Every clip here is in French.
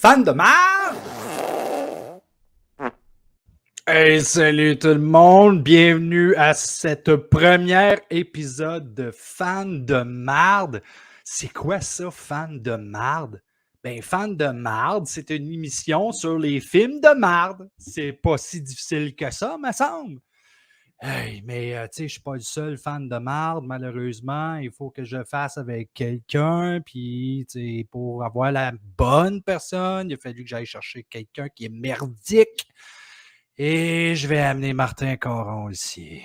Fan de marde! Hey, salut tout le monde! Bienvenue à cette premier épisode de Fan de marde. C'est quoi ça, Fan de marde? Ben, Fan de marde, c'est une émission sur les films de marde. C'est pas si difficile que ça, me semble. Hey, mais tu sais, je suis pas le seul fan de marde, malheureusement. Il faut que je fasse avec quelqu'un. Puis, tu sais, pour avoir la bonne personne, il a fallu que j'aille chercher quelqu'un qui est merdique. Et je vais amener Martin Caron ici.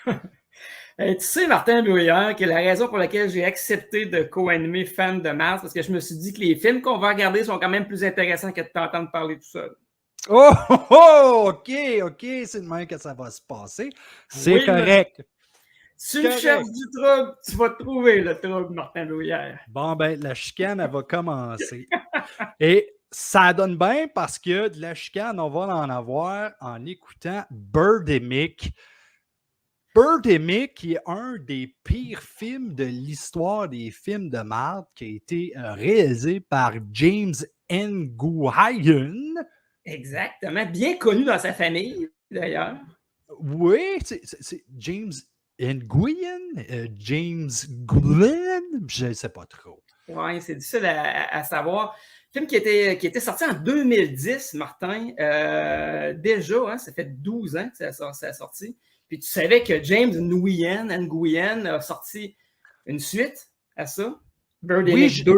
Tu sais, Martin Bruyère, que la raison pour laquelle j'ai accepté de co-animer Fan de Mars, parce que je me suis dit que les films qu'on va regarder sont quand même plus intéressants que de t'entendre parler tout seul. Oh, oh, oh, OK, c'est de même que ça va se passer. C'est Oui, correct. Si tu cherches du trouble, tu vas trouver le trouble, Martin Bruyère. Bon, ben, la chicane, elle va commencer. Et ça donne bien parce que de la chicane, on va en avoir en écoutant Birdemic. Birdemic, qui est un des pires films de l'histoire des films de marde, qui a été réalisé par James Nguyen. Exactement. Bien connu dans sa famille, d'ailleurs. Oui, c'est James Nguyen, James Glenn, je ne sais pas trop. Oui, c'est difficile à savoir. Film qui était sorti en 2010, Martin. Déjà, hein, ça fait 12 ans que ça a sorti. Puis tu savais que James Nguyen a sorti une suite à ça. Birdemic 2,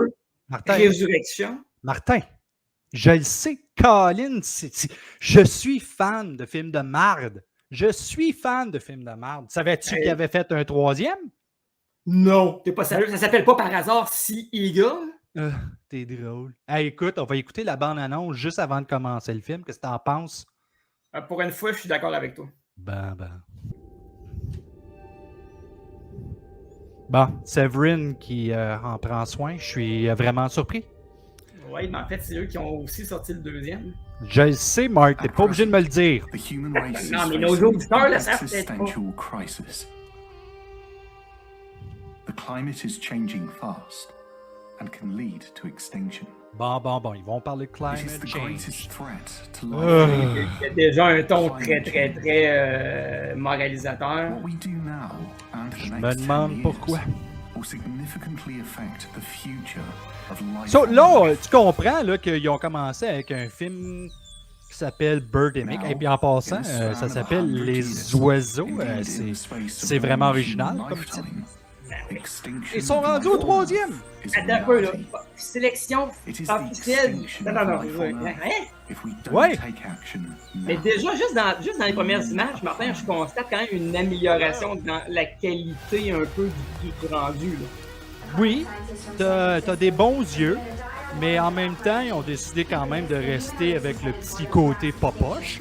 Martin, Résurrection. Martin, je le sais, Colin, je suis fan de films de marde. Je suis fan de films de marde. Savais-tu qu'il avait fait un troisième? Non, t'es pas sérieux. Ça s'appelle pas par hasard Sea Eagle? T'es drôle. Hey, écoute, on va écouter la bande-annonce juste avant de commencer le film. Qu'est-ce que t'en penses? Pour une fois, je suis d'accord avec toi. Ben. Bon, Severin qui en prend soin. Je suis vraiment surpris. Oui, mais en fait, c'est eux qui ont aussi sorti le deuxième. Je le sais, Mark. T'es pas obligé de me le dire. Non, mais nos auditeurs le savent peut-être pas. The climate is changing fast and can lead to extinction. Bon, ils vont parler de climate change. Il y a déjà un ton très moralisateur. Je me demande pourquoi. So, là, tu comprends là, qu'ils ont commencé avec un film qui s'appelle Birdemic. Et puis en passant, ça s'appelle Les Oiseaux. C'est vraiment original comme titre. Ils sont rendus au troisième. Attends un peu, là. Sélection officielle. Non. Hein? Ouais. Mais déjà, juste dans les premières images, Martin, je constate quand même une amélioration dans la qualité un peu du rendu. Là. Oui, t'as des bons yeux, mais en même temps, ils ont décidé quand même de rester avec le petit côté popoche.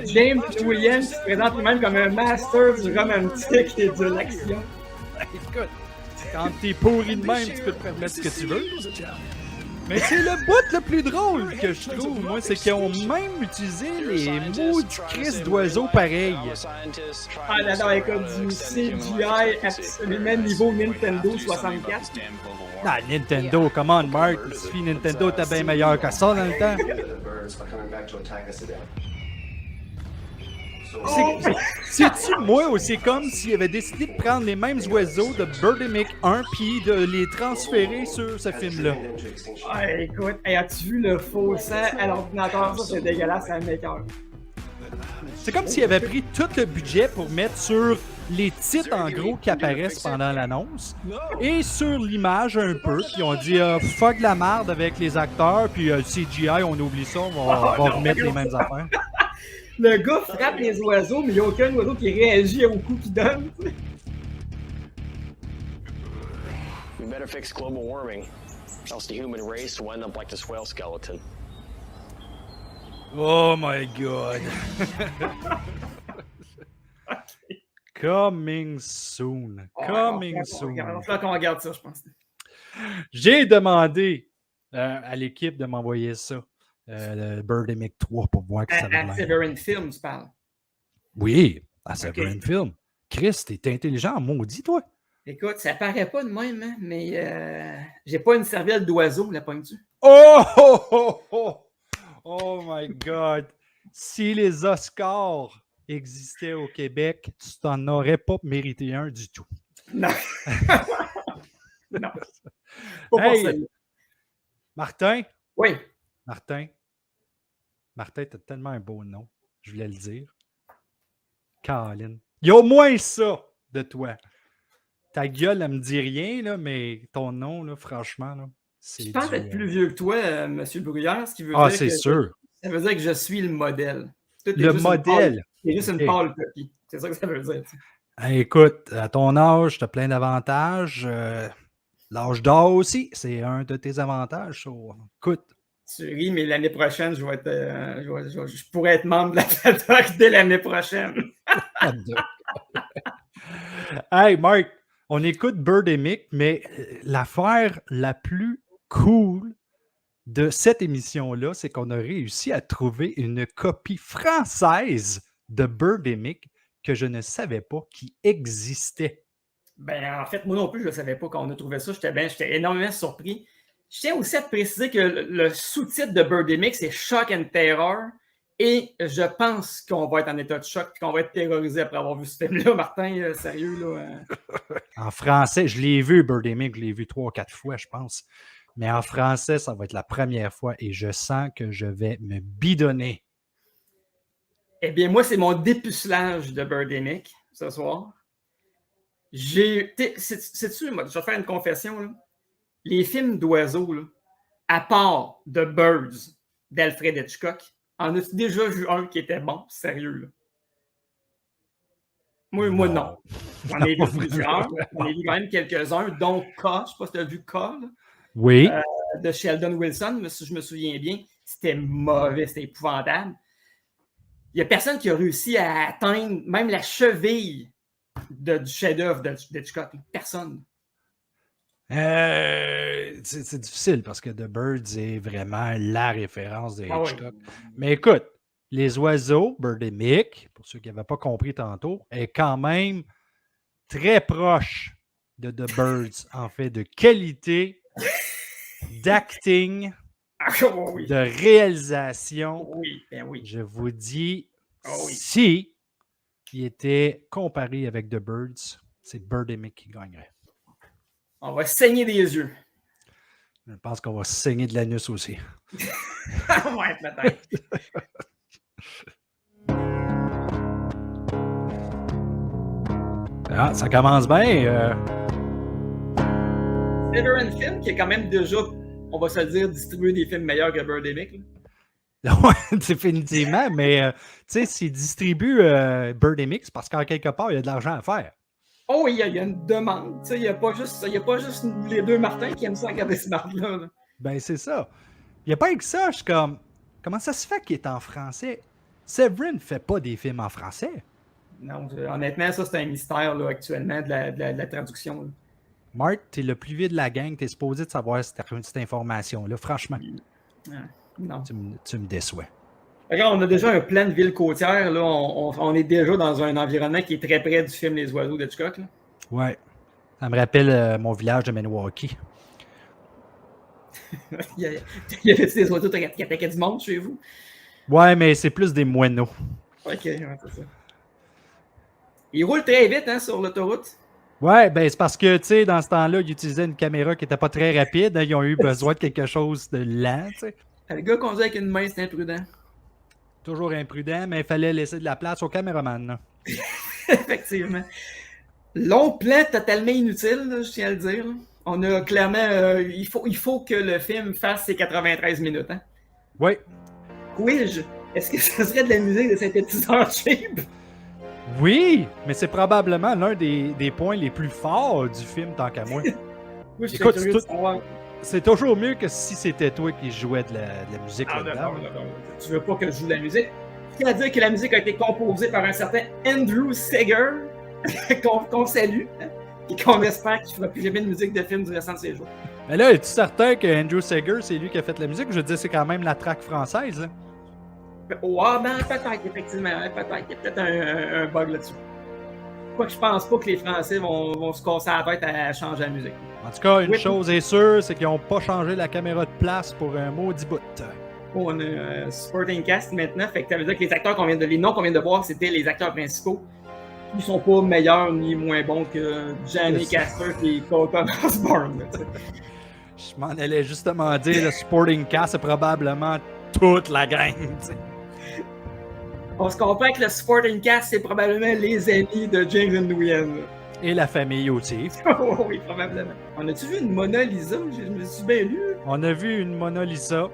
James Williams se présente lui-même comme un master du romantique et de l'action. Écoute, quand t'es pourri de même, tu peux te permettre ce que tu veux. Mais c'est le bout le plus drôle que je trouve, moi, c'est qu'ils ont même utilisé les mots du Christ d'oiseau pareil. Ah non, écoute, du CGI absolument niveau Nintendo 64. Ah, Nintendo, come on, Mark. Il suffit Nintendo, t'es bien meilleur que ça dans le temps. C'est-tu moi ou c'est comme s'il avait décidé de prendre les mêmes oiseaux de Birdemic 1 puis de les transférer sur ce film-là? Ah, écoute, as-tu vu le faux sang à l'ordinateur? Ça, c'est dégueulasse, c'est un maker. C'est comme s'il avait pris tout le budget pour mettre sur les titres en gros qui apparaissent pendant l'annonce et sur l'image un peu, puis on dit fuck la merde avec les acteurs, puis CGI, on oublie ça, on va remettre les mêmes affaires. Le gars frappe les oiseaux, mais il n'y a aucun oiseau qui réagit au coup qu'il donne. We better fix global warming, else the human race will end up like this whale skeleton. Oh my god. Coming soon. Coming soon. Il va falloir qu'on regarde ça, je pense. J'ai demandé à l'équipe de m'envoyer ça. Le Birdemic 3 pour voir que ça va À Severin Film, tu parles. Oui, à Severin Film. Chris, t'es intelligent, maudit, toi. Écoute, ça paraît pas de même, hein, mais j'ai pas une cervelle d'oiseau, la pogne-tu? Oh, oh, oh, oh! Oh my God! Si les Oscars existaient au Québec, tu t'en aurais pas mérité un du tout. Non. Non. Pas pour Hey, celle-là. Martin, Oui. Martin, t'as tellement un beau nom, je voulais le dire. Colin. Il y a au moins ça de toi. Ta gueule, elle me dit rien, là, mais ton nom, là, franchement, là, c'est Je pense du, être plus vieux que toi, M. Bruyère, ce qui veut Ah, dire c'est que sûr. ça veut dire que je suis le modèle. Toi, t'es Le juste modèle. T'es juste une Ok. pâle copie. C'est ça que ça veut dire. Hey, écoute, à ton âge, tu as plein d'avantages. L'âge d'or aussi, c'est un de tes avantages. Écoute, Tu ris, mais l'année prochaine, je vais être, je pourrais être membre de la FADOC dès l'année prochaine. hey, Marc, on écoute Birdemic, mais l'affaire la plus cool de cette émission-là, c'est qu'on a réussi à trouver une copie française de Birdemic que je ne savais pas qui existait. Ben, en fait, moi non plus, je ne savais pas quand on a trouvé ça. J'étais énormément surpris. Je tiens aussi à te préciser que le sous-titre de Birdemic, c'est Shock and Terror. Et je pense qu'on va être en état de choc et qu'on va être terrorisé après avoir vu ce film-là. Martin, sérieux, là. En français, je l'ai vu, Birdemic, je l'ai vu 3 ou 4 fois, je pense. Mais en français, ça va être la première fois et je sens que je vais me bidonner. Eh bien, moi, c'est mon dépucelage de Birdemic ce soir. Sais-tu, moi, je vais te faire une confession, là. Les films d'oiseaux, là, à part The Birds d'Alfred Hitchcock, en as-tu déjà vu un qui était bon, sérieux, là? Moi non. J'en ai vu plusieurs. J'en ai vu quand même quelques-uns, dont K. Je ne sais pas si tu as vu K, là. Oui. De Sheldon Wilson, mais si je me souviens bien, c'était mauvais, c'était épouvantable. Il n'y a personne qui a réussi à atteindre même la cheville du chef-d'œuvre d'Hitchcock. Personne. C'est difficile parce que The Birds est vraiment la référence de Hitchcock. Ah oui. Mais écoute, Les Oiseaux, Birdemic, pour ceux qui n'avaient pas compris tantôt, est quand même très proche de The Birds en fait de qualité, d'acting, Oui. de réalisation. Oui, ben oui. Je vous dis, Oui. si il était comparé avec The Birds, c'est Birdemic qui gagnerait. On va saigner des yeux. Je pense qu'on va saigner de l'anus aussi. Ouais, peut-être. Ah, ça commence bien. Severin Film, qui est quand même déjà, on va se le dire, distribué des films meilleurs que Birdemic. Oui, définitivement, mais tu sais, s'il distribue Birdemic, c'est parce qu'en quelque part, il y a de l'argent à faire. Oh, il y a une demande. Il n'y a pas juste les deux Martin qui aiment ça regarder ce marde-là. Là. Ben, c'est ça. Il n'y a pas que ça. Je suis comme, comment ça se fait qu'il est en français? Severin ne fait pas des films en français. Non, honnêtement, ça, c'est un mystère là, actuellement de la traduction. Là. Marc, tu es le plus vieux de la gang. Tu es supposé de savoir cette information-là. Franchement, non. Tu me déçois. Regarde, on a déjà un plan de ville côtière. Là. On est déjà dans un environnement qui est très près du film Les Oiseaux de Hitchcock. Là. Ouais. Ça me rappelle mon village de Milwaukee. il y avait des oiseaux qui attaquaient du monde chez vous? Ouais, mais c'est plus des moineaux. OK, ouais, c'est ça. Ils roulent très vite hein, sur l'autoroute. Ouais, ben c'est parce que, tu sais, dans ce temps-là, ils utilisaient une caméra qui n'était pas très rapide. Hein, ils ont eu besoin de quelque chose de lent, tu sais. Le gars conduit avec une main, c'est imprudent. Toujours imprudent, mais il fallait laisser de la place au caméraman. Là. Effectivement. Long plan totalement inutile, là, je tiens à le dire. Là. On a clairement... il faut que le film fasse ses 93 minutes. Hein? Oui. Quiz, est-ce que ce serait de la musique de synthétiseur cheap? Oui, mais c'est probablement l'un des points les plus forts du film, tant qu'à moi. Oui, je Écoute, suis curieux de savoir. C'est toujours mieux que si c'était toi qui jouais de la musique là-dedans. Non. Tu veux pas que je joue de la musique? C'est-à-dire que la musique a été composée par un certain Andrew Seger, qu'on salue, hein, et qu'on espère qu'il ne fera plus jamais de musique de film du restant de ses jours. Mais là, es-tu certain que Andrew Seger, c'est lui qui a fait la musique? Je veux dire, c'est quand même la track française. Hein? Ouais, ben peut-être, effectivement. Peut-être. Il y a peut-être un bug là-dessus. Quoi que je pense pas que les Français vont se casser la tête à changer la musique. En tout cas, une Oui. chose est sûre, c'est qu'ils n'ont pas changé la caméra de place pour un maudit bout. On a un supporting cast maintenant, fait que ça veut dire que les acteurs les noms qu'on vient de voir, c'était les acteurs principaux. Ils sont pas meilleurs ni moins bons que Johnny Casper et Colton Osborne. là, tu sais. Je m'en allais justement dire, le supporting cast, c'est probablement toute la gang. Tu sais. On se comprend que le supporting cast, c'est probablement les amis de James Nguyen. là. Et la famille aussi. Oh, oui, probablement. On a-tu vu une Mona Lisa? Je me suis bien lu. On a vu une Mona Lisa.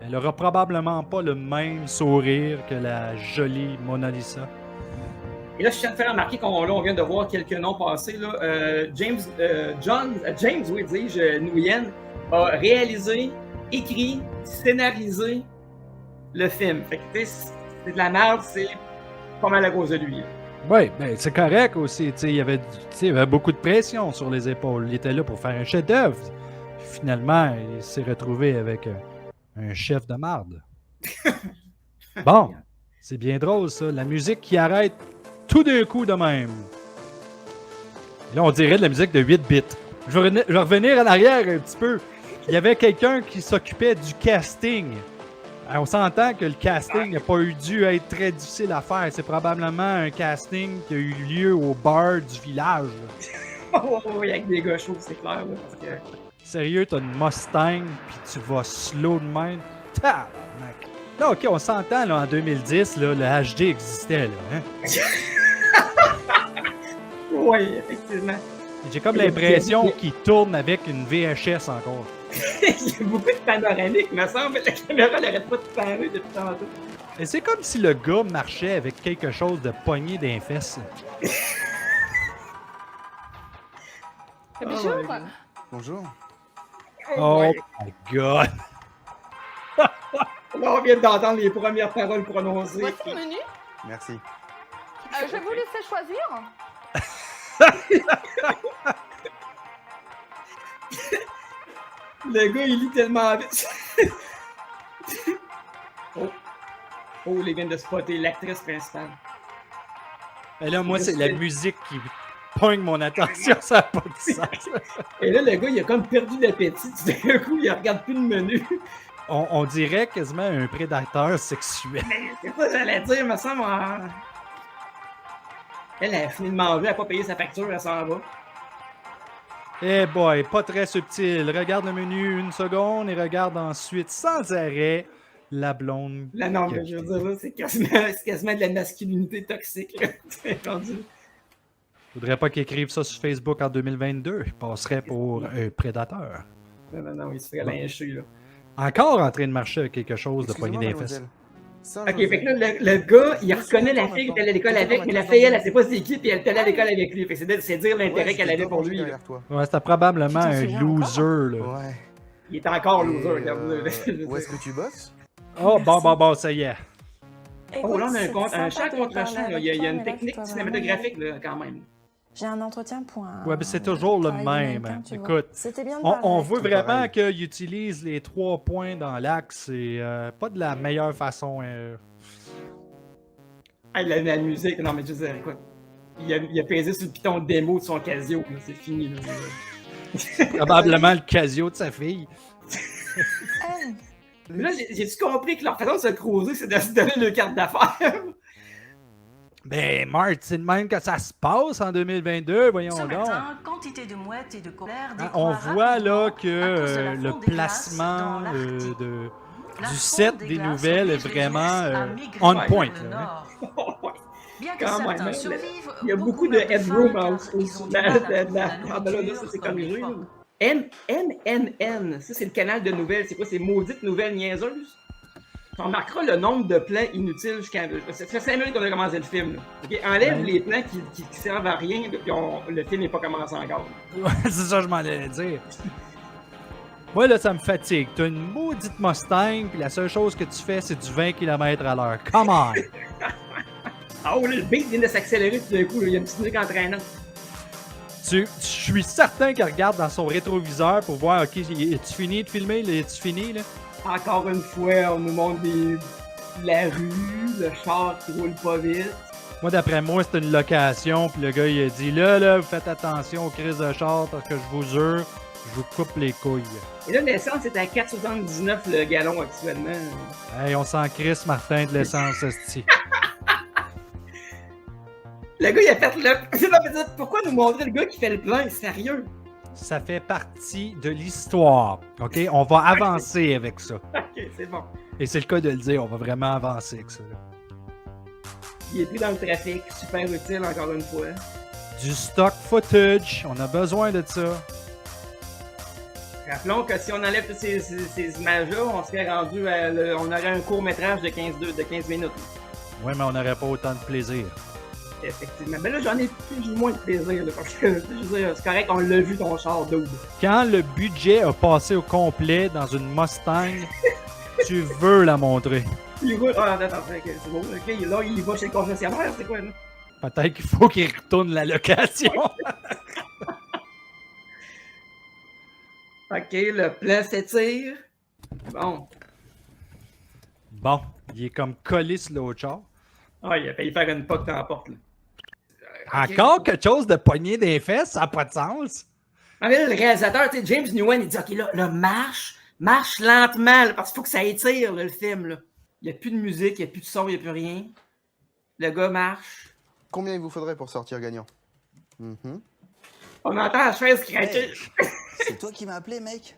Elle aura probablement pas le même sourire que la jolie Mona Lisa. Et là, je tiens à te faire remarquer qu'on vient de voir quelques noms passer. Là. James Nguyen a réalisé, écrit, scénarisé le film. Fait que, tu sais, c'est de la merde, c'est pas mal à cause de lui. là. Oui, ben, c'est correct aussi. Il y avait beaucoup de pression sur les épaules. Il était là pour faire un chef-d'œuvre. Finalement, il s'est retrouvé avec un chef de marde. Bon, c'est bien drôle ça. La musique qui arrête tout d'un coup de même. Là, on dirait de la musique de 8 bits. Je vais revenir en arrière un petit peu. Il y avait quelqu'un qui s'occupait du casting. On s'entend que le casting n'a pas dû être très difficile à faire. C'est probablement un casting qui a eu lieu au bar du village. là. Oui, avec des gars chauds, c'est clair. Là, parce que... Sérieux, t'as une Mustang, puis tu vas slow de même. Tabarnak. Là, OK, on s'entend, là, en 2010, là, le HD existait, là. Hein? Oui, effectivement. J'ai comme l'impression qu'il tourne avec une VHS encore. Il y a beaucoup de panoramiques, me semble. La caméra n'arrête pas de parler depuis tantôt. Et c'est comme si le gars marchait avec quelque chose de pogné dans les fesses. Bonjour. Bonjour. Oh Ouais. my God! Là, on vient d'entendre les premières paroles prononcées. Voici le menu. Merci. Je vais vous laisser choisir. Le gars, il lit tellement vite. Oh, les viennent de spotter l'actrice principale. Et là, moi, c'est la musique qui pogne mon attention, ça n'a pas de sens. Et là, le gars, il a comme perdu l'appétit. Tout d'un coup, il regarde plus le menu. On dirait quasiment un prédateur sexuel. Mais c'est ça que j'allais dire, me semble. Elle a fini de manger, elle n'a pas payé sa facture, elle s'en va. Eh boy, pas très subtil. Regarde le menu une seconde et regarde ensuite sans arrêt la blonde. Là, non, mais je veux dire, là, c'est quasiment de la masculinité toxique. Là. C'est rendu. Faudrait pas qu'il écrive ça sur Facebook en 2022. Il passerait pour un prédateur. Non, il se ferait lyncher, là. Encore en train de marcher avec quelque chose de pogné dans les fesses. Ok, fait que là, le gars, il reconnaît la fille qui est allée à l'école avec, mais la fille, elle sait pas c'est qui, puis elle est allée à l'école avec lui. Fait que c'est dire l'intérêt qu'elle avait pour lui. là. Ouais, c'était probablement Tu t'en un souviens loser, là. Ouais. Il est encore loser, regarde-le. Où est-ce que tu bosses? Oh, bon, ça y est. Oh, là, on a un Écoute, chat c'est contre sympa de chat. parler Il y a avec toi, une mais là, technique je dois cinématographique, vraiment là, quand même. J'ai un entretien pour un. Ouais, mais c'est toujours le travail même. américain, tu vois. Écoute, C'était bien de on parler voit avec toi. vraiment qu'il utilise les 3 points dans l'axe et pas de la meilleure façon. Ah, la musique, non, mais je veux dire, écoute. Il a pesé sur le piton démo de son Casio, là, c'est fini. Là. Probablement le Casio de sa fille. Hey, Mais là, j'ai-tu compris que leur façon de se croiser, c'est de se donner le carte d'affaires? Ben, Marthe, c'est de même que ça se passe en 2022, voyons Ce donc. matin, quantité de mouettes et de colère Hein, on voit là que à cause de la le fonte des placement glaces dans l'Arctique. du La set fonte des des glaces nouvelles est oblige les vraiment ours à migrer on vers point. le Là, hein. nord. Bien que Quand même, certains hein, survivent, il y a beaucoup de meurent faim headroom car aussi. ils ont du mal à trouver la Ah, ben là, nourriture ça, c'est comme comme les jeu. pommes. NNN, ça, c'est le canal de nouvelles. C'est quoi? C'est maudites nouvelles niaiseuses? On remarquera le nombre de plans inutiles jusqu'à. Ça fait 5 minutes qu'on a commencé le film. Là. Okay? Enlève les plans qui servent à rien, puis le film n'est pas commencé encore. Ouais, c'est ça que je m'en allais dire. Moi, là, ça me fatigue. T'as une maudite Mustang, puis la seule chose que tu fais, c'est du 20 km à l'heure. Come on! Ah, oh, là, le beat vient de s'accélérer tout d'un coup. Là. Il y a une petite musique entraînante. Je suis certain qu'elle regarde dans son rétroviseur pour voir, OK, es-tu fini de filmer? Es-tu fini, là? Encore une fois, on nous montre la rue, le char qui roule pas vite. Moi, d'après moi, c'est une location. Puis le gars, il a dit là, vous faites attention aux crises de char parce que je vous jure, je vous coupe les couilles. Et là, l'essence est à 4,79 le gallon actuellement. Hey, on s'en crisse, Martin, de l'essence, esti. Le gars, il a fait le. Pourquoi nous montrer le gars qui fait le plein? Sérieux? Ça fait partie de l'histoire. OK? On va avancer avec ça. Ok, c'est bon. Et c'est le cas de le dire, on va vraiment avancer avec ça. Là. Il est pris dans le trafic, super utile encore une fois. Du stock footage, on a besoin de ça. Rappelons que si on enlève toutes ces images-là, on serait rendu à. On aurait un court-métrage de 15 minutes. Ouais, mais on n'aurait pas autant de plaisir. Effectivement. Mais là, j'en ai plus ou moins de plaisir, là, parce que je veux dire, c'est correct, on l'a vu ton char double. Quand le budget a passé au complet dans une Mustang, tu veux la montrer. Il roule. Ah, attends, ok, c'est bon. Ok, là, il va chez le concessionnaire, c'est quoi, là? Peut-être qu'il faut qu'il retourne la location. Ok, le plan s'étire. Bon. Bon, il est comme collé sur l'autre char. Ah, il a failli faire une poque dans la porte, là. Encore quelque chose de poigné des fesses, ça n'a pas de sens. Ah, mais là, le réalisateur, tu sais, James Nguyen, il dit, ok, là, marche lentement, là, parce qu'il faut que ça étire, là, le film, là. Il n'y a plus de musique, il n'y a plus de son, il n'y a plus rien. Le gars marche. Combien il vous faudrait pour sortir gagnant? Mhm. On entend la chaise craquer. C'est toi qui m'as appelé, mec?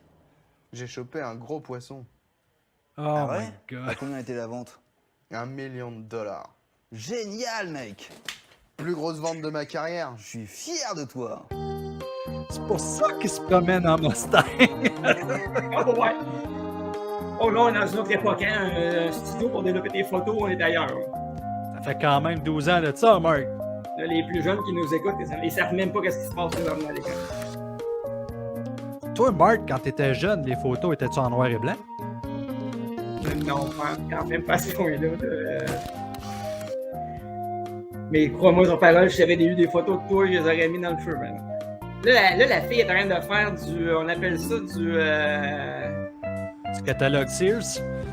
J'ai chopé un gros poisson. Oh Ah ouais? my À god. combien était la vente? $1 million. Génial, mec! Plus grosse vente de ma carrière. Je suis fier de toi. C'est pour ça qu'il se promène en Mustang. Oh, ouais. Oh, là, on est dans une autre époque, hein. Un studio pour développer des photos, on est ailleurs. Ça fait quand même 12 ans de ça, Marc. Là, les plus jeunes qui nous écoutent, ils savent même pas ce qui se passe là à l'écran. Toi, Marc, quand t'étais jeune, les photos étaient-tu en noir et blanc? Non, quand même pas à ce point-là. Mais crois-moi sur parole, si j'avais eu des photos de toi, je les aurais mis dans le feu, man. Là, la fille est en train de faire on appelle ça du Catalogue Sears?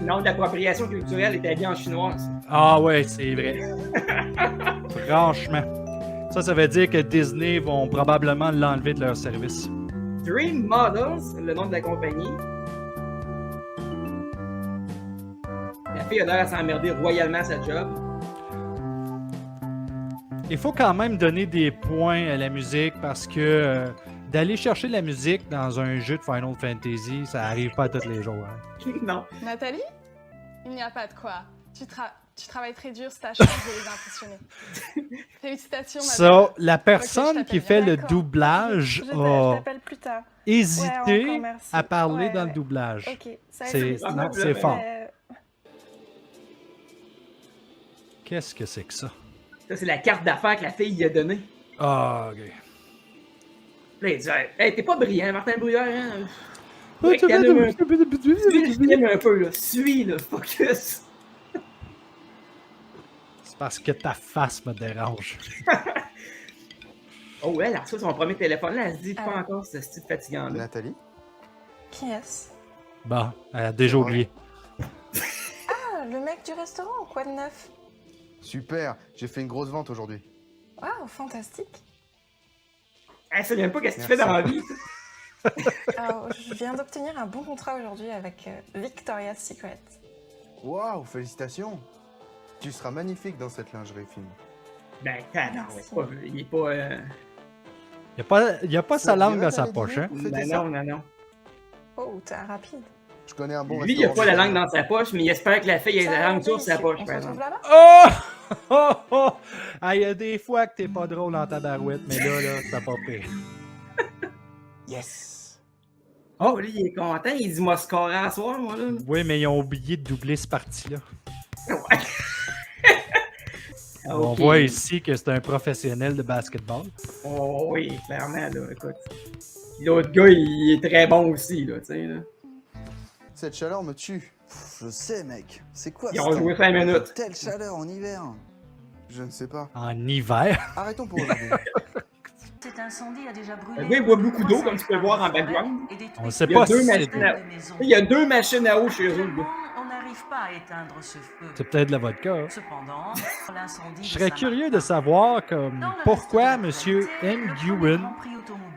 nom d'appropriation culturelle, est habillée en chinoise. Ah ouais, c'est vrai. Franchement. Ça veut dire que Disney vont probablement l'enlever de leur service. Dream Models, le nom de la compagnie. La fille a l'air à s'emmerder royalement à sa job. Il faut quand même donner des points à la musique parce que d'aller chercher la musique dans un jeu de Final Fantasy, ça arrive pas tous les jours. Hein. Non. Nathalie? Il n'y a pas de quoi. Tu travailles très dur, c'est ta chance de les impressionner. Félicitations, madame. So, la Ok, je personne t'appelle qui bien. fait le D'accord. doublage Je a t'appelle plus tard. hésité Ouais, encore merci. à parler Ouais, dans le ouais. doublage. Ok, ça C'est Ah, non, ouais, c'est ouais. fort. Qu'est-ce que c'est que ça? Ça, c'est la carte d'affaires que la fille lui a donnée. Ah, ok. Là, il dit, hey, t'es pas brillant, Martin Brouillard, hein? Ah, Ouais, tu calme veux- Suis le film un peu, là. Suis, là. Focus. C'est parce que ta face me dérange. Oh, elle a reçu son premier téléphone. Là, elle se dit pas Ah. encore ce style fatigant-là. Nathalie? Qui est-ce? Bon, elle a déjà oublié. Ah, le mec du restaurant, quoi de neuf? Super, j'ai fait une grosse vente aujourd'hui. Waouh, fantastique. Elle sait même pas qu'est-ce que tu Merci. fais dans la vie. Alors, je viens d'obtenir un bon contrat aujourd'hui avec Victoria's Secret. Waouh, félicitations. Tu seras magnifique dans cette lingerie fine. Ben, non, Merci. il est pas. Il n'y a pas sa Ça langue dirait dans sa d'aller poche, dîner? hein? Faites Ben ça. non. Oh, t'es rapide. Je connais un bon Lui, il a restaurant pas la langue italien. dans sa poche, mais il espère que la fille ait Ça la va, langue sur sa ici. poche, On par se retrouve exemple. là-bas? Oh! Oh! Oh! Ah, il y a des fois que t'es pas drôle dans ta barouette, mais là, c'est pas pire. Yes! Oh, lui, il est content. Il dit, moi, scorer à soir, moi, là. Oui, mais ils ont oublié de doubler ce parti-là. Ouais. On Ok. voit ici que c'est un professionnel de basketball. Oh, oui, clairement, là, écoute. L'autre gars, il est très bon aussi, là, tu sais, là. Cette chaleur me tue. Pff, je sais, mec. C'est quoi Ils ça? ont joué 5 minutes. Telle chaleur en hiver. Je ne sais pas. En hiver. Arrêtons pour aujourd'hui. Cet incendie a déjà brûlé. Le gars, il boit beaucoup d'eau, comme tu peux le voir en background. On sait Il y a pas deux si c'est machines à... Il y a 2 machines à eau chez eux, là. On a n'arrive pas à éteindre ce feu. C'est peut-être de la vodka. Hein. Cependant, l'incendie Je serais curieux de savoir pourquoi M. M. Ewan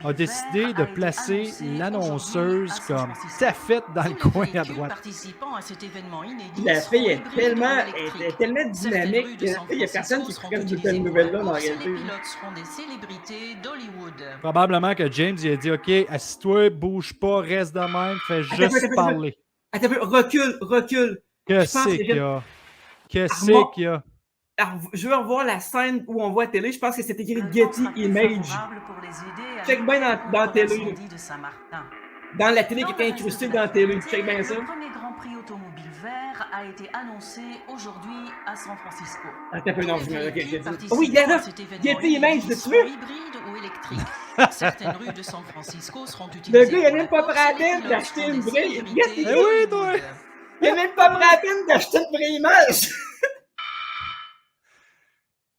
a décidé de placer l'annonceuse comme taffette dans le coin à droite. Participant à cet événement inédit, La fille est tellement dynamique qu'il n'y a personne qui ferait de telles nouvelles-là dans la réalité. Les pilotes seront des célébrités d'Hollywood. Probablement que James il a dit OK, assis-toi, bouge pas, reste de même, fais juste parler. Attends, recule. Qu'est-ce qu'il y a? Qu'est-ce qu'il y a? Alors, je veux revoir la scène où on voit la télé. Je pense que c'est écrit Getty Image. Check bien dans la télé. Dans la télé qui était incrustée dans la télé. Check bien ça. Le premier Grand Prix automobile vert a été annoncé aujourd'hui à San Francisco. Attends un peu, non, oh oui, regarde là! Getty Image, l'as-tu vu? Hybride ou électrique. Certaines rues de San Francisco seront utilisées. Le gars, il n'a même pas pris la peine d'acheter une vraie. Oui, toi! Il n'a même pas pris la peine d'acheter une vraie image!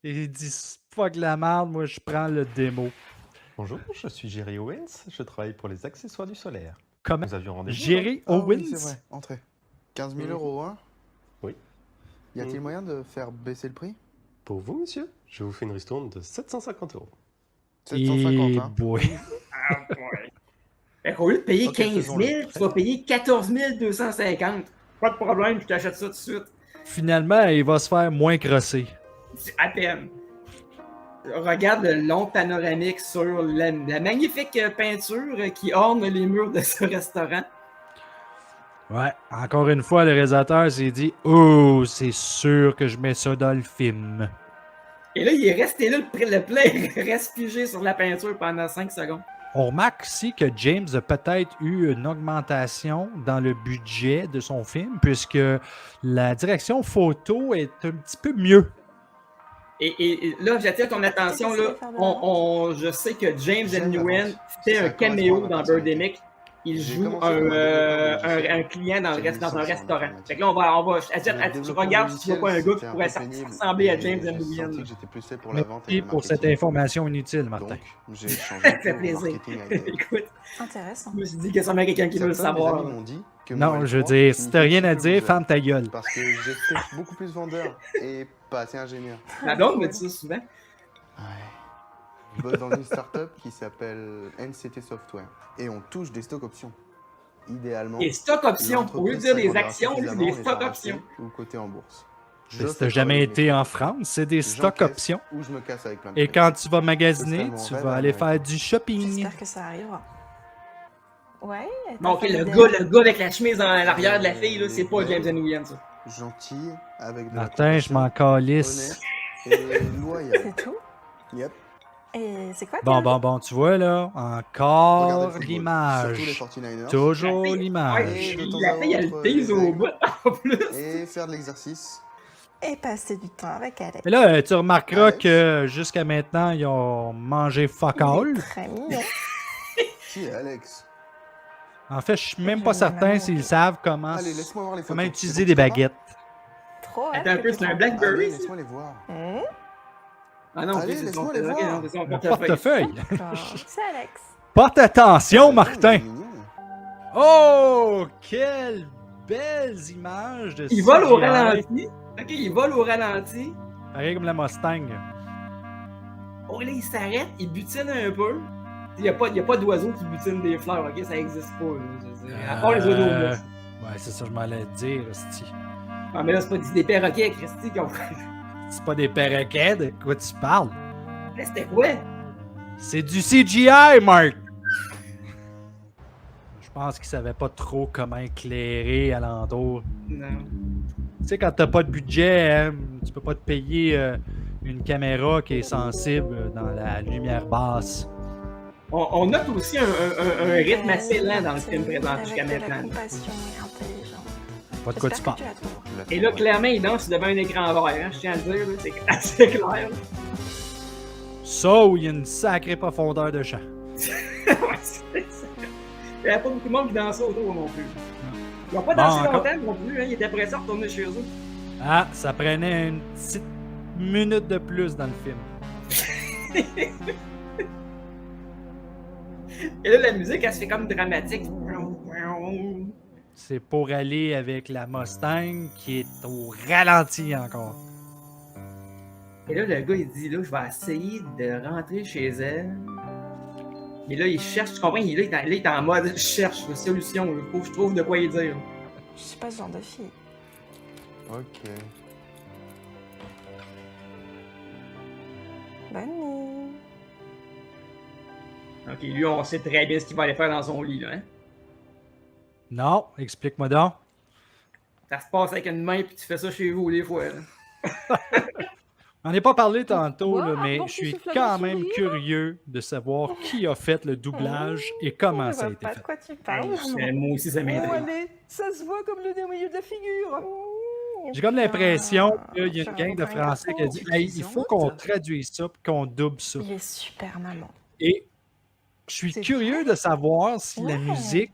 Il dit fuck la merde, moi je prends le démo. Bonjour, je suis Jerry Owens, je travaille pour les accessoires du solaire. Comment? Nous avions rendez-vous. Jerry Ah Owens? oui, c'est vrai, entrez. 15 000 euros, hein? Oui. Y a-t-il moyen de faire baisser le prix? Pour vous, monsieur, je vous fais une ristourne de 750 euros. 750, hein? Boy. Ah, ouais. Fait qu'au lieu de payer 15 000, tu vas payer 14 250. Pas de problème, je t'achète ça tout de suite. Finalement, il va se faire moins crosser. À peine. Regarde le long panoramique sur la magnifique peinture qui orne les murs de ce restaurant. Ouais, encore une fois, le réalisateur s'est dit « Oh, c'est sûr que je mets ça dans le film. » Et là, il est resté là, le plein reste figé sur la peinture pendant 5 secondes. On remarque aussi que James a peut-être eu une augmentation dans le budget de son film, puisque la direction photo est un petit peu mieux. Et là, j'attire ton attention, là, je sais que James Nguyen fait un caméo dans Birdemic. Il joue un client dans un restaurant. Fait que là, on va tu regardes si tu vois pas un gars qui pourrait ressembler à James Nguyen. Merci pour cette information inutile, Martin. Ça fait plaisir. Écoute, Intéressant. je me suis dit que ça m'a quelqu'un qui veut le savoir. Non, je veux dire, si t'as rien à dire, ferme ta gueule. Parce que j'étais beaucoup plus vendeur et pas assez ingénieur. Ma blonde me dit ça souvent. Je bosse dans une start-up qui s'appelle NCT Software et on touche des stocks options. Idéalement. Des stocks options. Au lieu de dire des actions, on dit des stocks options. Ou côté en bourse. Si t'as jamais été en France, c'est des stocks options. Ou je me casse avec plein de Et quand tu vas magasiner, tu vas aller faire du shopping. J'espère que ça arrivera. Ouais. Bon, ok, le gars avec la chemise dans l'arrière de la fille, là, c'est pas James Nguyen, ça. Gentil, avec de Martin, je m'en calisse. et loyal. C'est tout? Yep. Et c'est quoi? Bon, tu vois là, encore Regardez le football, l'image. surtout les 49ers. Toujours Ouais, l'image. la fille, elle pise au bout, en plus. Et faire de l'exercice. Et passer du temps avec Alex. Et là, tu remarqueras que jusqu'à maintenant, ils ont mangé fuck all. Très mignon. Qui est Alex? En fait, je suis même pas certain s'ils savent comment, Allez, laisse-moi voir les photos. comment C'est utiliser bon, des ça va? baguettes. Trop hâte Attends un que peu, tu c'est un t'en- Blackberry, Allez, ça? laisse-moi les voir. Ah non, Allez, c'est laisse-moi son les voir. non, c'est son Mon portefeuille. portefeuille. C'est Alex. Porte attention, Martin. Il est mignon. Oh, quelles belles images de Il vole au CGI. ralenti. Ok, il vole au ralenti. Pareil comme la Mustang. Oh, là, il s'arrête, il butine un peu. Il n'y a pas d'oiseaux qui butinent des fleurs, ok? Ça n'existe pas. Là, je veux dire. À part les oiseaux de neige. Ouais, c'est ça que je m'allais te dire, Esti. Ah, mais là, c'est pas des perroquets, Christy, qu'on C'est pas des perroquets, de quoi tu parles? Là, c'était quoi? C'est du CGI, Mark! Je pense qu'ils savaient pas trop comment éclairer alentour. Non. Tu sais, quand t'as pas de budget, hein, tu peux pas te payer une caméra qui est sensible dans la lumière basse. On note aussi un rythme assez lent dans le film présent jusqu'à Avec de la maintenant. compassion et intelligente. Pas de quoi tu J'espère parles. que tu adores. Et là, clairement, il danse devant un écran vert, hein, je tiens à le dire, là, c'est assez clair. Ça, où il y a une sacrée profondeur de champ. Ouais, c'est ça. Il n'y avait pas beaucoup de monde qui dansait autour non plus. Ils n'ont pas Bon, dansé encore- longtemps non plus, hein, ils étaient pressés à retourner chez eux. Ah, ça prenait une petite minute de plus dans le film. Et là, la musique, elle se fait comme dramatique. c'est pour aller avec la Mustang qui est au ralenti encore. Et là, le gars, il dit, là, je vais essayer de rentrer chez elle. Mais là, il cherche, tu comprends? Il est en mode, je cherche une solution. Il faut que je trouve de quoi y dire. Je suis pas ce genre de fille. Ok. Bonne nuit. Ok, lui, on sait très bien ce qu'il va aller faire dans son lit, là. Hein? Non, explique-moi donc. Ça se passe avec une main, puis tu fais ça chez vous, des fois. Là. On n'en a pas parlé tantôt, Quoi? là, mais Donc, je tu suis souffles à quand ma même souris, curieux de savoir qui a fait le doublage et comment Je ça a vois été pas fait. de quoi tu parles. Moi aussi, ça Oh, m'intrigue. allez, ça se voit comme le nez au milieu de la figure. J'ai comme l'impression Ah, qu'il y a une gang de Français qui a dit hey, il faut qu'on traduise ça et qu'on double ça. Il est super, maman. Et je suis C'est curieux de savoir si la Ouais. musique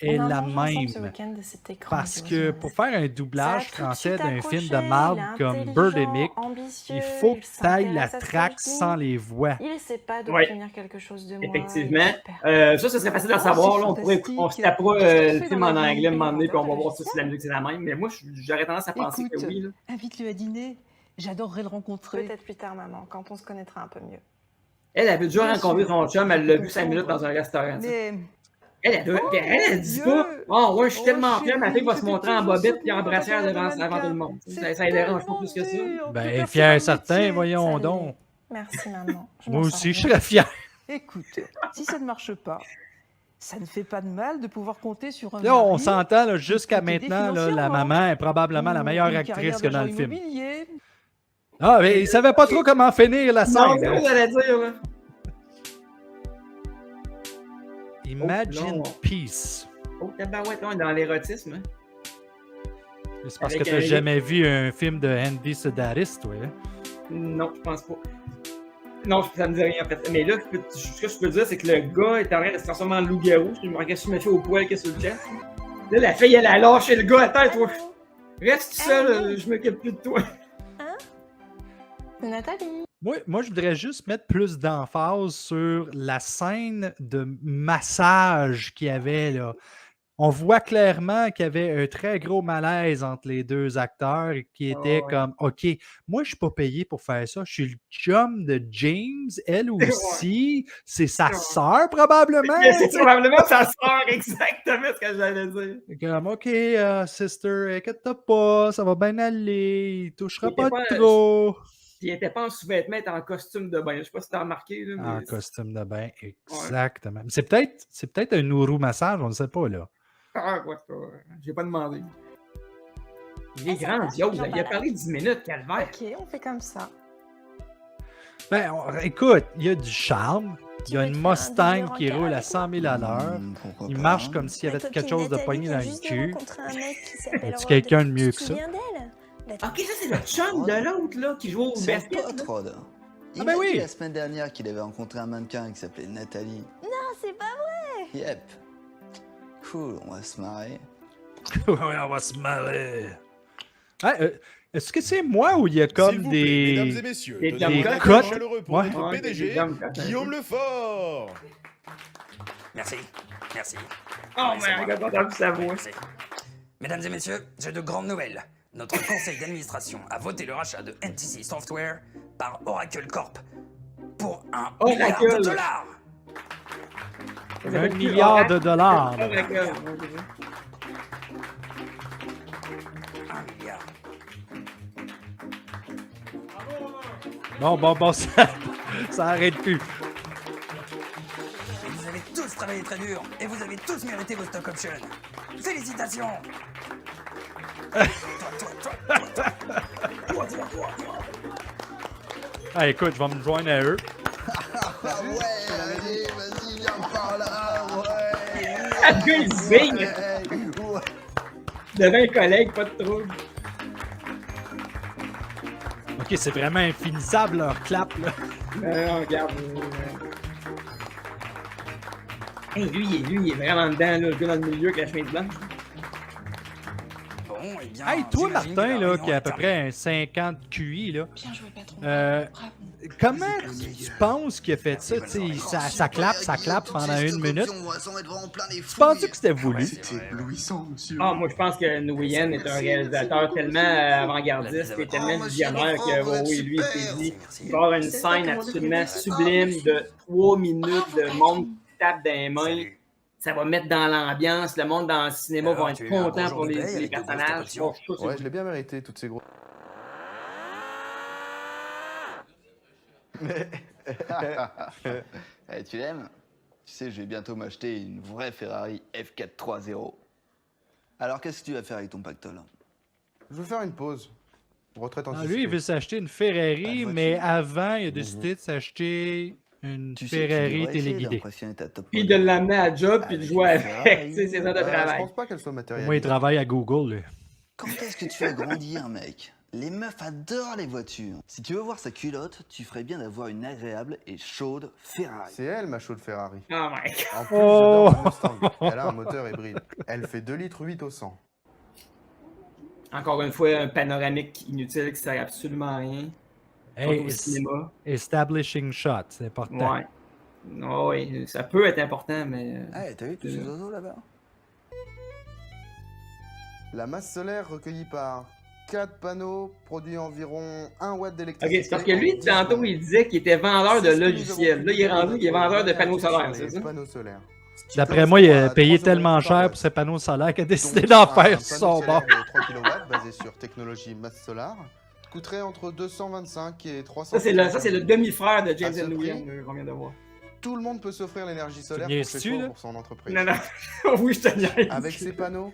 est On a la mangé ensemble ce même. week-end et c'était Parce grandiose. que pour faire un doublage Ça a tout de français suite d'un film de accroché, marde il est comme intelligent, Birdemic, ambitieux, il faut il que tu ailles la s'intéresse à ce track que je dis. sans les voix. Il essaie pas Ouais. d'obtenir quelque chose de moi. Effectivement. il est super. Ça serait facile à Oh, savoir. c'est Là, on se tapera fantastique. Qu'est-ce que tu le fais film dans en la vie? anglais à un moment donné, puis on va T'es voir si la logiciel? musique c'est la même. Mais moi, j'aurais tendance à penser Écoute, que oui. Là. invite-le à dîner. J'adorerais le rencontrer. Peut-être plus tard, maman, quand on se connaîtra un peu mieux. Elle avait déjà Bien rencontré sûr. son chum, elle l'a vu Je 5 minutes comprends. dans un restaurant. tu sais. Mais Elle dit Dieu! pas oh, ouais, je suis Oh, tellement fière, ma chérie, fille va se c'était montrer en toujours bobette ce et en moment brassière quand on devant avait tout le mannequin. monde. C'est Ça dérange pas tellement plus que ça. dur, Ben, plus personne fier, ne certain, métier. voyons Salut. donc. Merci, maman. Je Moi m'en aussi, je sors serais fier. Écoute, si ça ne marche pas, ça ne fait pas de mal de pouvoir compter sur un Là, on mari s'entend, là, jusqu'à qui peut t'aider maintenant, là, la financièrement. maman est probablement la Ou meilleure une actrice carrière que dans le d'agent film. immobilier. Ah, mais il savait pas trop comment finir la Non, scène. c'est hein. ce que j'allais dire. Là. Imagine non. Peace. Oh, tabarouette, on est dans l'érotisme. Hein? C'est parce Avec que t'as un- jamais vu un film de Andy Sedaris, toi. Hein? Non, je pense pas. Non, ça me dit rien en fait. Mais là, ce que je peux dire, c'est que le gars est en train de se transformer en loup-garou. Je me regarde si je me fais au poil que sur le chest. Là, la fille, elle a lâché le gars à terre, toi. Reste seul, je m'occupe plus de toi. C'est Nathalie. Moi, je voudrais juste mettre plus d'emphase sur la scène de massage qu'il y avait là. On voit clairement qu'il y avait un très gros malaise entre les deux acteurs et qui était ouais. comme OK, moi je suis pas payé pour faire ça. Je suis le chum de James, elle aussi. C'est sa Ouais. sœur probablement. Mais c'est probablement sa sœur, exactement ce que j'allais dire. Comme OK, sister, inquiète-toi pas, ça va bien aller. Il touchera Il pas était pas- trop. Puis il était pas en sous-vêtements, il était en costume de bain. Je sais pas si t'as remarqué. Là, En mais costume de bain, exactement. C'est peut-être un Ouru massage, on ne sait pas là. Ah, quoi, j'ai pas demandé. Il est Ah, ça va, grandiose. j'en Il a balade. parlé 10 minutes, calvaire. Ok, on fait comme ça. Ben, écoute, il y a du charme. Il y a veux une te faire un Mustang dîner qui en roule à avec 100 000 à l'heure. Pourquoi Il pas, marche hein. comme s'il y Ma avait quelque copine chose de Nathalie poigné vient dans le juste de cul. rencontrer un mec qui s'appelle Y a-tu Rod. quelqu'un de mieux Tu que te ça? souviens d'elle? Ok, ça c'est le chum de l'autre là qui joue au C'est un basket. pote, là. Rod. Il Ah ben m'a oui. dit la semaine dernière qu'il avait rencontré un mannequin qui s'appelait Nathalie. Non, c'est pas vrai. Yep. Cool, on va se marrer. Ouais, on va se marrer. Est-ce que c'est moi ou il y a comme S'il vous plaît, mesdames et des. messieurs, Des donnez un cotes. accueil chaleureux pour Ouais. notre Ouais, PDG, des dames, Guillaume Lefort. Merci, merci. Oh Ouais, c'est my moi. god, t'as vu sa voix. Merci. Mesdames et messieurs, j'ai de grandes nouvelles. Notre conseil d'administration a voté le rachat de NTC Software par Oracle Corp pour $1 milliard. Oracle. $1 milliard. Oh, d'accord. 1 milliard. Bon, ça arrête plus. Et vous avez tous travaillé très dur et vous avez tous mérité vos stock options. Félicitations. Ah, écoute, je vais me joindre à eux. Ah ouais, allez, vas-y, viens par là, ouais. Le gars, il zigne. Ouais. Devant un collègue, pas de trouble. Ok, c'est vraiment infinissable leur clap là. Non, regarde. Hey, lui, il est vraiment dedans, là, le gars dans le milieu avec la chemise blanche. Bon, eh bien, Hey, toi, j'imagine que Martin, la là, réunion qui a à est peu terminée. près un 50 QI, là. Bien joué, patron. Euh, Bravo. comment tu penses qu'il a fait ça? Ça clappe pendant une minute. Tu penses que c'était voulu? C'est éblouissant, monsieur. Ah, moi, je pense que Nguyen est un réalisateur tellement avant-gardiste et tellement visionnaire que, oui, lui, il s'est dit, il va y avoir une scène absolument sublime de 3 minutes de monde qui tape dans les mains. Ça va mettre dans l'ambiance. Le monde dans le cinéma va être content pour les personnages. Ouais, je l'ai bien mérité, toutes ces gros... Eh, tu l'aimes? Tu sais, je vais bientôt m'acheter une vraie Ferrari F430. Alors, qu'est-ce que tu vas faire avec ton pactole? Je veux faire une pause. Retraite Ah, anticipée. lui, il veut s'acheter une Ferrari, mais avant, il a décidé de s'acheter une Ferrari téléguidée. Puis de l'amener à job, puis de jouer avec ses heures de Je travail. pense pas qu'elle soit matérielle. Moi, il travaille à Google, lui. Quand est-ce que tu vas grandir, mec? Les meufs adorent les voitures. Si tu veux voir sa culotte, tu ferais bien d'avoir une agréable et chaude Ferrari. C'est elle, ma chaude Ferrari. Oh my God. En plus, j'adore la Mustang. Elle a un moteur hybride. Elle fait 2 litres 8 au 100. Encore une fois, un panoramique inutile qui sert absolument à rien. Hey, Au cinéma. establishing shot, c'est important. Ouais. Oh, oui, ça peut être important, mais... Hey, t'as vu tous ces oiseaux là-bas? La masse solaire recueillie par 4 panneaux produit environ 1 watt Ok, d'électricité. c'est parce que lui, tantôt, il disait qu'il était vendeur de logiciels. Là, il est rendu qu'il est vendeur de panneaux solaires, c'est ça? Panneaux solaires. D'après moi, il a payé tellement cher pour ses panneaux solaires qu'il a décidé d'en faire sur son bord. De 3 kW basé sur technologie masse solar coûterait entre 225 et 300. Ça, c'est le demi-frère de James Nguyen qu'on vient de voir. Tout le monde peut s'offrir l'énergie solaire Tu pour chez niaises-tu, soi ou là? pour son entreprise. Non, non. Oui, je te niaise. Avec ces panneaux,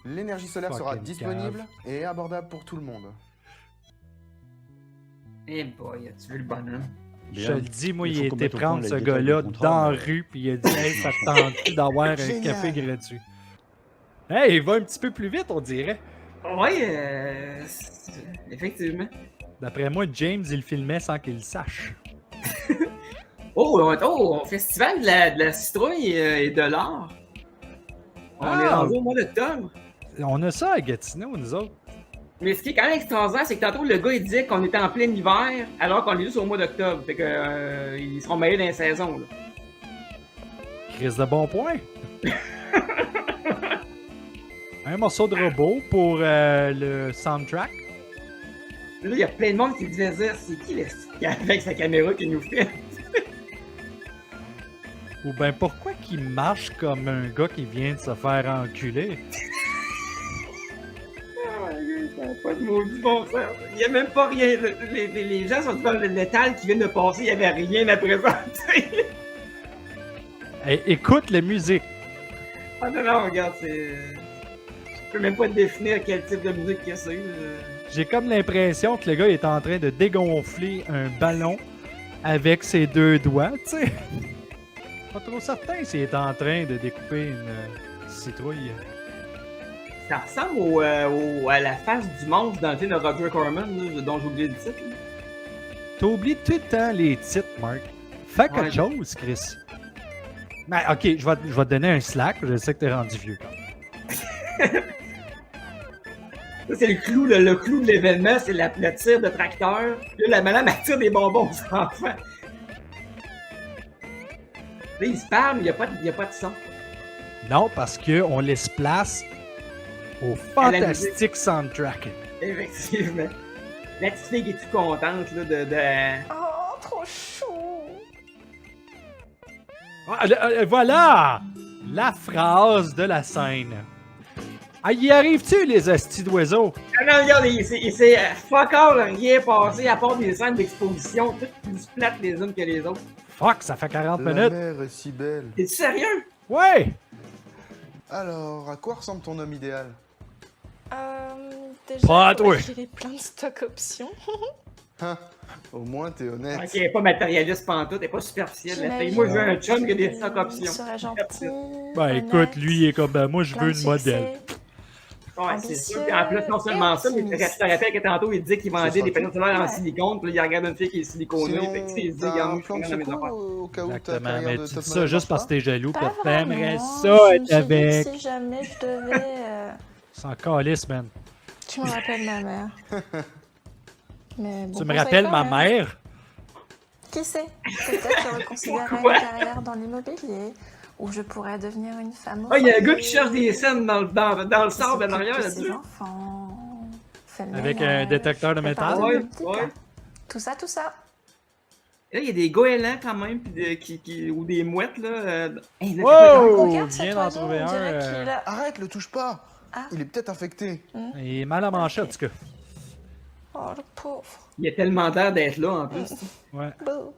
l'énergie solaire sera Fucking disponible et abordable pour tout le monde. Eh boy, as-tu vu le bonhomme? Je te le dis, moi, Il il faut a qu'on été mette au prendre point ce les détails gars-là du contrat, dans la mais- rue, puis il a dit « Hey, ça te tente d'avoir un Génial. café gratuit? » Hey, il va un petit peu plus vite, on dirait. Oui, effectivement. D'après moi, James, il filmait sans qu'il le sache. Oh, festival de la citrouille et de l'or. On est rendu au mois d'octobre. On a ça à Gatineau, nous autres. Mais ce qui est quand même extraordinaire, c'est que tantôt, le gars, il disait qu'on était en plein hiver, alors qu'on est juste au mois d'octobre. Fait que, ils seront mêlés dans les saisons, là. Chris de bon point. Un morceau de robot pour le soundtrack. Là, il y a plein de monde qui devait dire, c'est qui avec sa caméra qui nous fait? Ou ben pourquoi qu'il marche comme un gars qui vient de se faire enculer? Ça n'a pas de maudit bon sens. Il n'y a même pas rien. Les gens sont devant le métal qui vient de passer, il n'y avait rien à présenter. Hey, écoute la musique. Ah non, regarde, c'est... Je peux même pas te définir quel type de musique que c'est. J'ai comme l'impression que le gars est en train de dégonfler un ballon avec ses 2 doigts, tu sais. Pas trop certain s'il est en train de découper une citrouille. Ça ressemble à la face du monstre dans le film de Roger Corman, là, dont j'ai oublié le titre. Là. T'oublies tout le temps les titres, Mark. Fais quelque chose, Chris. Ben, ok, je vais te donner un slack, je sais que t'es rendu vieux quand même. Ça, c'est le clou de l'événement, c'est le tir de tracteur. Là, la madame, elle tire des bonbons aux enfants. Là, ils se parlent, mais il n'y a pas de son. Non, parce qu'on laisse place au fantastique soundtrack. Effectivement. La petite fille qui est toute contente là, de... Oh, trop chou! Voilà! La phrase de la scène. Ah, y arrive-tu, les astis d'oiseaux? Ah non, regarde, il s'est fuck all rien passé à part des scènes d'exposition, toutes plus plates les unes que les autres. Fuck, ça fait 40 La minutes. mer est si belle. T'es sérieux? Ouais! Alors, à quoi ressemble ton homme idéal? Déjà, Pas à toi. il y plein de stock options. Hein? Au moins, t'es honnête. Ok, elle est pas matérialiste pantoute, elle est pas superficielle. La fille. Moi, je veux un chum qui a des stock Il options. serait gentil. Ben écoute, lui, il est comme, ben moi, je veux une modèle. Ouais, c'est sûr. Puis en plus, non seulement ça, mais je te rappelle que tantôt, il dit qu'il vendait des panneaux solaires en silicone, puis là, il regarde une fille qui est siliconée, fait que il se dit, regarde, moi, je suis dans mes affaires. Au cas où ta Exactement, carrière mais de tu top dis ça model juste parce marche que t'es jaloux, pis Pas t'aimerais vraiment. ça Je me être suis dit avec. que si jamais je devais... Sans calice, man. Tu me rappelles ma mère. Mais bon Tu me conseil rappelles quand ma même. mère? Qui sait? Peut-être je reconsidérerai une carrière dans l'immobilier, ou je pourrais devenir une femme au Ah, il y a un foyer. gars qui cherche des scènes dans le sable en arrière S'occupe de là-dessus. ses enfants, fait le Avec ménage, un détecteur de prépare métal? de Ouais, petits ouais. plats. Tout ça, tout ça. Là, il y a des goélands quand même, ou des mouettes là. Hey, là, Wow! Regarde cet Viens d'en oiseau, trouver on un. dirait qu'il a... Arrête, le touche pas. Ah. Il est peut-être infecté. Il est mal à manger, en tout cas. Oh, le pauvre. Il a tellement l'air d'être là en plus. Ouais. Beau.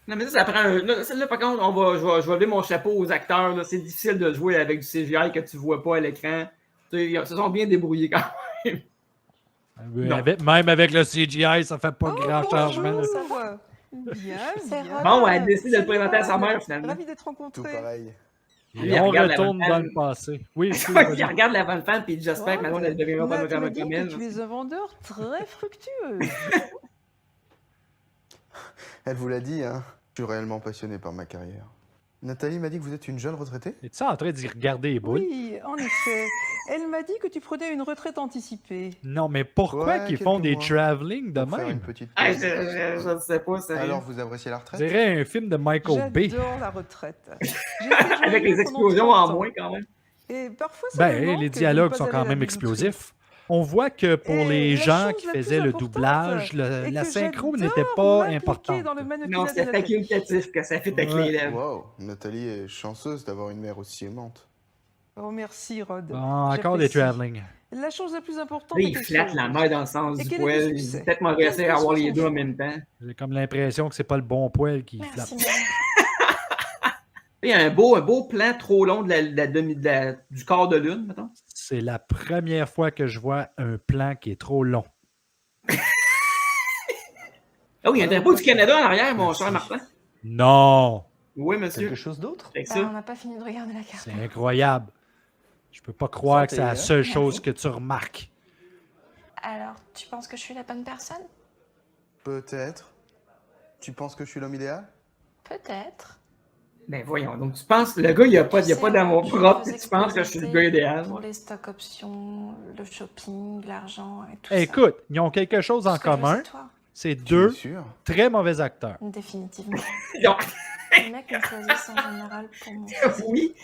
Non, mais ça prend un. Là, celle-là, par contre, je vais lever mon chapeau aux acteurs. Là. C'est difficile de jouer avec du CGI que tu vois pas à l'écran. Ils se sont bien débrouillés quand même. Non. Même avec le CGI, ça fait pas grand changement. là. Ça va. Bien, C'est bien. Bon, elle décide de le présenter à sa mère finalement. Ravi d'être Tout rencontré. pareil. Et on regarde la retourne bonne dans femme. le passé. Oui, Il vas-y. regarde la bonne femme, puis j'espère que maintenant elle ne deviendra pas Tu m'as comme dit elle. que tu es un vendeur très fructueux. Elle vous l'a dit, hein. Je suis réellement passionné par ma carrière. Nathalie m'a dit que vous êtes une jeune retraitée? Es-tu en train d'y regarder les boules? Oui, en effet. Elle m'a dit que tu prenais une retraite anticipée. Non, mais pourquoi Ouais, qu'ils font quelques des mois. travelling de Pour faire une même? petite Ah, pause. je ne sais pas, sérieux. Alors, vous appréciez la On retraite? dirait un film de Michael Bay. J'adore la retraite. Avec les explosions en moins quand même. Et parfois, ça me Ben, manque les de dialogues ne sont pas quand aller à la même bijouterie. explosifs. On voit que pour Et les la gens chose qui la plus faisaient le importante doublage, est la que synchro j'adore n'était pas m'impliquer importante. dans le mannequinat Non, de c'est la tête. facultatif que ça fait ta Ouais. clé là. Wow, Nathalie est chanceuse d'avoir une mère aussi aimante. Oh, merci, Rod. Bon, encore des J'apprécie. travelling. La chose la plus importante Là, est il qu'elle flatte soit la heureuse. mère dans le sens Et du qu'elle ait poil. du Il dit succès. peut-être m'en réussir à avoir les deux en même temps. J'ai comme l'impression que c'est pas le bon poil qui flatte. Merci, maman. Il y a un beau plan trop long du corps de lune, mettons. C'est la première fois que je vois un plan qui est trop long. Ah oui, il y a un drapeau du Canada en arrière, mon cher Martin. Non! Oui, monsieur. Quelque chose d'autre? Fait que Ah, ça. on n'a pas fini de regarder la carte. C'est incroyable. Je peux pas croire que c'est la Santé, hein? seule chose que tu remarques. Alors, tu penses que je suis la bonne personne? Peut-être. Tu penses que je suis l'homme idéal? Peut-être. Ben voyons, donc tu penses, le gars, il n'y a pas, Tu sais, d'amour tu me propre, faisais et tu penses que je suis le gars convoiter idéal. Pour les stock options, le shopping, l'argent et tout Écoute, ils ont quelque chose en ça. Ce que je veux, commun. c'est toi. C'est Tu es deux sûr? très mauvais acteurs. Définitivement. Non. Les mecs me choisissent en général pour mon physique, Oui,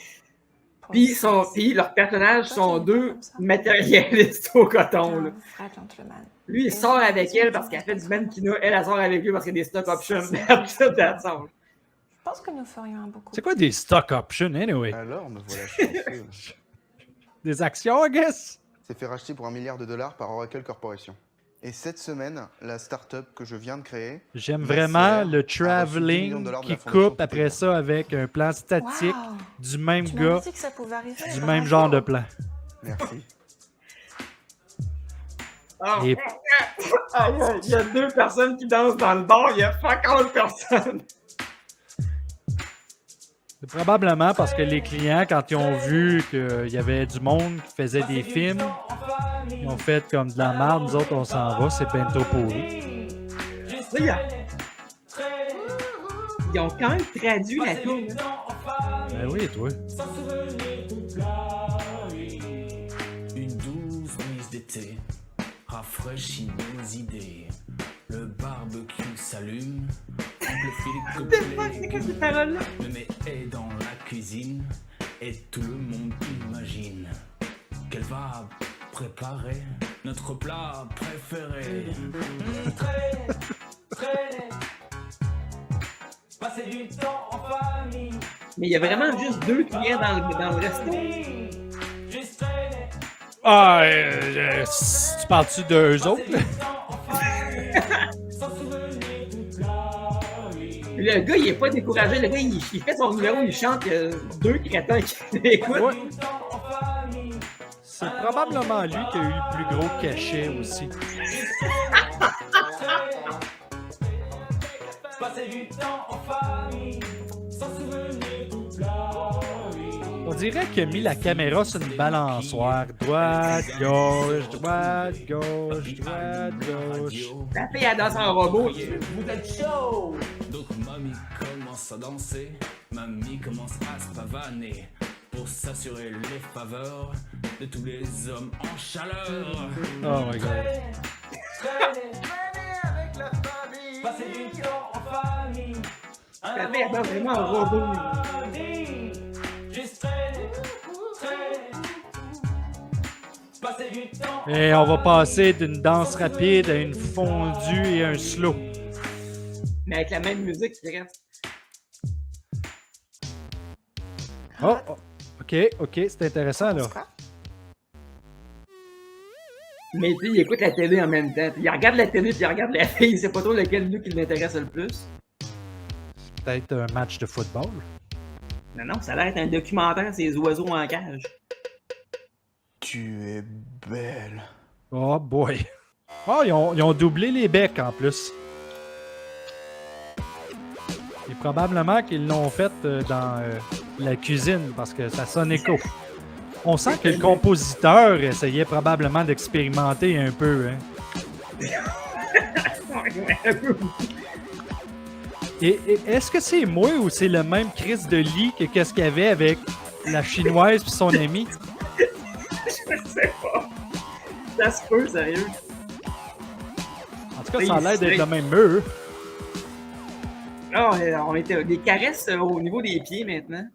pour puis, le son, sexe. puis leurs personnages Toi, sont tu n'es pas deux comme ça. matérialistes au coton. Là. Un vrai gentleman. Lui, il Et sort j'ai avec l'impression elle que parce tu qu'elle ne fait du respectes mannequinat. Elle sort avec lui parce qu'il y a des stock options. C'est That's all. Je pense que nous ferions un beau couple. C'est quoi des stock options, anyway? Alors, me voilà chanceux. Des actions, I guess? C'est fait racheter pour $1 milliard par Oracle Corporation. Et cette semaine, la start-up que je viens de créer... J'aime ma vraiment sœur, le a reçu $10 millions travelling de la qui Fondation coupe après Poupée. ça avec un plan statique Wow. du même Tu gars, m'as dit que ça pouvait arriver. du bravo. même genre de plan. Merci. Ah, Et- il y a deux personnes qui dansent dans le bar, il y a 50 personnes. C'est probablement parce que les clients, quand ils ont vu qu'il y avait du monde qui faisait des films, ils ont fait comme de la merde, nous autres on s'en va, c'est ben trop pourri. Là, ils ont quand même traduit la tourne. Ben oui, toi. Une douce brise d'été rafraîchit mes idées. Le barbecue s'allume, amplifie les C'est ces paroles-là? Je mets est dans la cuisine et tout le monde imagine qu'elle va préparer notre plat préféré. Passer du temps en famille. Mais il y a vraiment juste deux clients dans le resto. Ah, tu parles-tu d'eux autres? là? Le gars, il est pas découragé. Le gars, il fait son numéro, il chante. Il y a deux crétins qui l'écoutent. Ouais. C'est probablement lui qui a eu le plus gros cachet aussi. On dirait qu'il a mis la caméra sur une balançoire. Droite, gauche, droite, gauche, droite, gauche. La fille, elle danse en robot. Vous êtes chaud! Donc mamie commence à danser, mamie commence à se pavaner pour s'assurer les faveurs de tous les hommes en chaleur. Oh my god. Passer du temps en famille. Ça fait vraiment un robot. Et on va passer d'une danse rapide à une fondue et un slow. Mais avec la même musique qui reste. Oh, ok, c'est intéressant là. Mais tu sais, il écoute la télé en même temps. Il regarde la télé puis il regarde la fille. C'est pas trop lequel nous qui l'intéresse le plus. Peut-être un match de football. Non, ça a l'air d'être un documentaire sur les oiseaux en cage. Tu es belle. Oh boy. Oh, ils ont doublé les becs en plus. Et probablement qu'ils l'ont fait dans la cuisine parce que ça sonne écho. On sent que le compositeur essayait probablement d'expérimenter un peu. Hein. Et est-ce que c'est moi ou c'est le même Chris de Lee que qu'est-ce qu'il y avait avec la chinoise et son ami? Je sais pas. Ça se peut, sérieux. En tout cas, ça a l'air d'être le même mur. Ah, on était des caresses au niveau des pieds maintenant.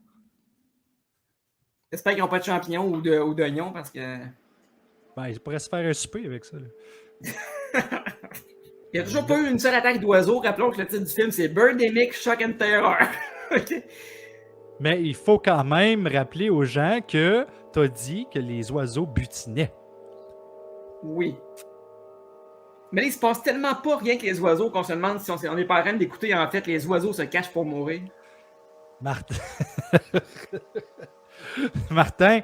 J'espère qu'ils n'ont pas de champignons ou d'oignons parce que. Ben, ils pourraient se faire un souper avec ça. Là. Il n'y a toujours pas eu une seule attaque d'oiseaux. Rappelons que le titre du film, c'est Birdemic Shock and Terror. Okay. Mais il faut quand même rappeler aux gens que tu as dit que les oiseaux butinaient. Oui. Mais là, il se passe tellement pas rien que les oiseaux qu'on se demande si on est pas en train d'écouter. En fait, les oiseaux se cachent pour mourir. Martin. Martin,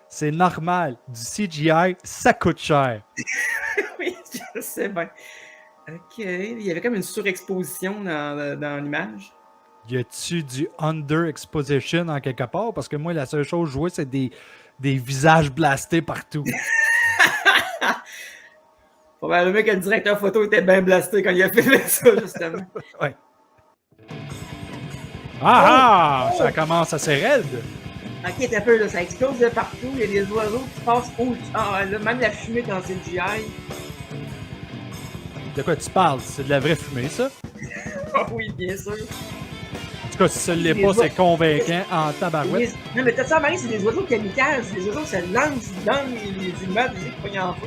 c'est normal. Du CGI, ça coûte cher. Oui, je sais bien. Ok, il y avait comme une surexposition dans l'image. Y a-tu du underexposition en quelque part? Parce que moi, la seule chose que je vois, c'est des visages blastés partout. Probablement que le directeur photo était bien blasté quand il a fait ça, justement. Ouais. Ah! Ça commence assez raide. Ok, t'as peur, là, ça explose de partout. Il y a des oiseaux qui passent au... Ah, là, même la fumée dans CGI. De quoi tu parles? C'est de la vraie fumée, ça? Ah oui, bien sûr. En tout cas, si ça ne l'est pas, c'est convaincant en tabarouette. Non, mais t'as ça, Marie, c'est des oiseaux kamikazes. Les oiseaux, ça lance dans les immeubles, qui pognent en feu.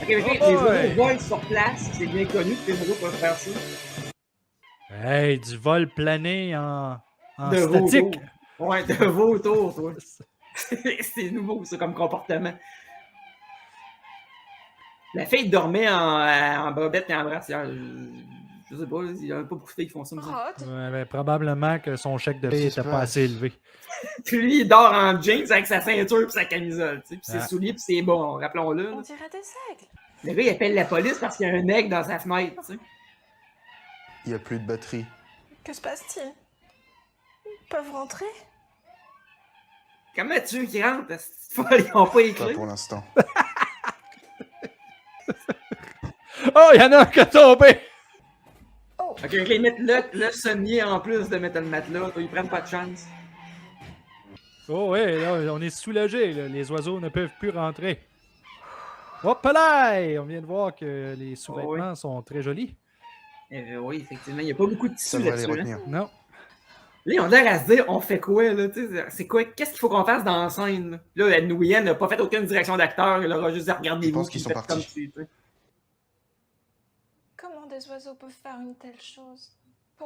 Ok, les oiseaux volent sur place. C'est bien connu que les oiseaux peuvent faire ça. Hey, du vol plané en De statique. Vautour. Ouais, de vautour, toi. C'est nouveau, ça, comme comportement. La fille dormait en bobette et en brassière. Je sais pas, il y a pas beaucoup de filles qui font ça. Ouais, ben, probablement que son chèque de paie n'était pas assez élevé. Puis lui, il dort en jeans avec sa ceinture et sa camisole, tu sais, puis ses Ah. souliers puis ses bons, rappelons-le. On dirait des aigles. Le gars, il appelle la police parce qu'il y a un aigle dans sa fenêtre, tu sais. Il n'y a plus de batterie. Que se passe-t-il? Ils peuvent rentrer? Comment tu veux qu'ils rentrent? Ils n'ont pas écrit. Pas pour l'instant. Oh, il y en a un qui a tombé! Ok, ils mettent le sommier en plus de mettre le matelas, ils prennent pas de chance. Oh ouais, là, on est soulagé. Les oiseaux ne peuvent plus rentrer. Hop là! On vient de voir que les sous-vêtements sont très jolis. Oui, effectivement, il n'y a pas beaucoup de tissu Ça va les là-dessus. retenir. Non. Là, ils ont l'air à se dire, on fait quoi, là? C'est quoi? Qu'est-ce qu'il faut qu'on fasse dans la scène? Là, la Nguyen n'a pas fait aucune direction d'acteur, elle aura juste dit, regardez-vous. Je pense qu'ils sont faites partis. comme tu sais. Comment des oiseaux peuvent faire une telle chose?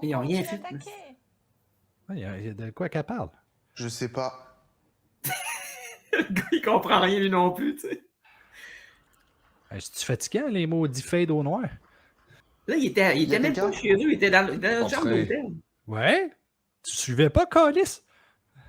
Ils ont rien fait. Attaquer? Il y a de quoi qu'elle parle. Je sais pas. Le gars, il comprend rien, lui non plus, tu sais. C'est-tu fatigant, les maudits fades au noir? Là, il était même pas chez eux, il était dans notre chambre d'hôtel. Ouais? Tu suivais pas, Calis?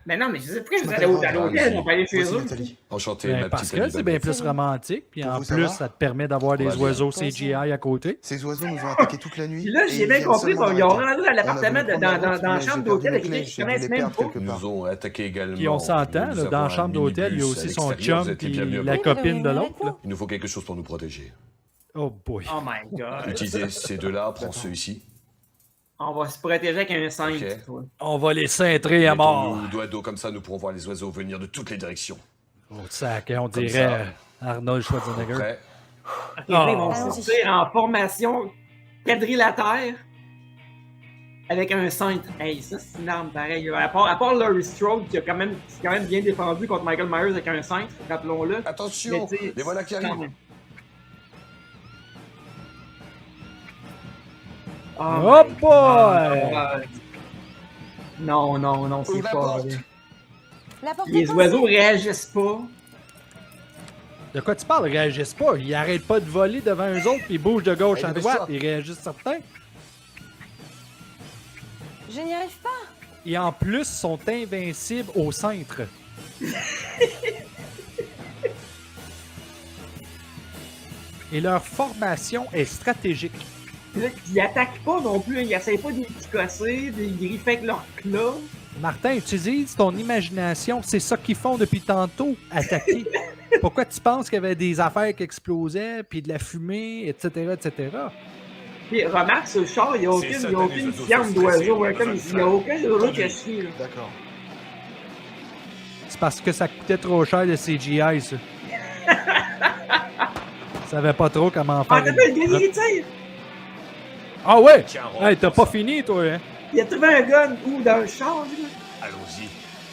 Mais non, mais je sais pourquoi je allés à l'hôtel, on peut aller chez eux. Enchanté, Ben, ma parce petite que c'est bien plus romantique, puis en vous, ça plus, va? ça te permet d'avoir des oiseaux CGI à côté. Ces oiseaux nous ont attaqués toute la nuit. Puis là, et j'ai ils bien viennent compris, seulement ils ont d'arrêter. rendu à l'appartement, On a voulu dans prendre la mais chambre j'ai d'hôtel perdu avec mes qui clés, ils j'ai dû connaissent les même perdre pas. quelque Ils part. nous ont attaqué également. Puis on s'entend, Nous là, avons dans la un chambre d'hôtel, il y a minibus aussi à son l'extérieur, vous chum êtes les puis bienvenus. la copine de l'autre. là. Il nous faut quelque chose pour nous protéger. Oh boy. Oh my god. Utilisez ces deux-là, prends ceux ici. On va se protéger avec un 5, Ok. toi. On va les cintrer à mort. Mettons-nous dos à dos comme ça, nous pourrons voir les oiseaux venir de toutes les directions. Oh, sac, on Comme dirait ça. Arnold Schwarzenegger. Prêt? Ok, là, ils vont Allons-y. sortir en formation quadrilatère avec un cintre. Hey, ça, c'est une arme pareille. À part Laurie Strode, qui a quand même bien défendu contre Michael Myers avec un cintre, rappelons-le. Attention, Mais tu sais, les voilà qui quand arrivent. même. Oh my boy! God. Non, c'est Ouvre la pas porte. vrai. La porte est Les passée. oiseaux réagissent pas. De quoi tu parles? Ils réagissent pas. Ils arrêtent pas de voler devant eux autres, puis ils bougent de gauche Hey, à dépêche-toi. droite. Ils réagissent certains. Je n'y arrive pas. Et en plus, sont invincibles au centre. Et leur formation est stratégique. Là, ils attaquent pas non plus. Ils essayent pas de les picosser, de les griffer avec leurs claws. Martin, utilise ton imagination. C'est ça qu'ils font depuis tantôt, attaquer. Pourquoi tu penses qu'il y avait des affaires qui explosaient, puis de la fumée, etc., etc.? Puis remarque, sur le char, il n'y a C'est ça, aucune t'as les oiseaux fiente sont d'oiseau. stressés, Ouais, comme il n'y a aucun oiseau qui a Conduis. chié. là. D'accord. C'est parce que ça coûtait trop cher de CGI, ça. Ils savaient pas trop comment faire. Ah, t'as fait le gars, il tire! Ah ouais? Tiens, Hey, t'as pas fini, toi, hein? Il a trouvé un gun où dans le char, lui? Allons-y.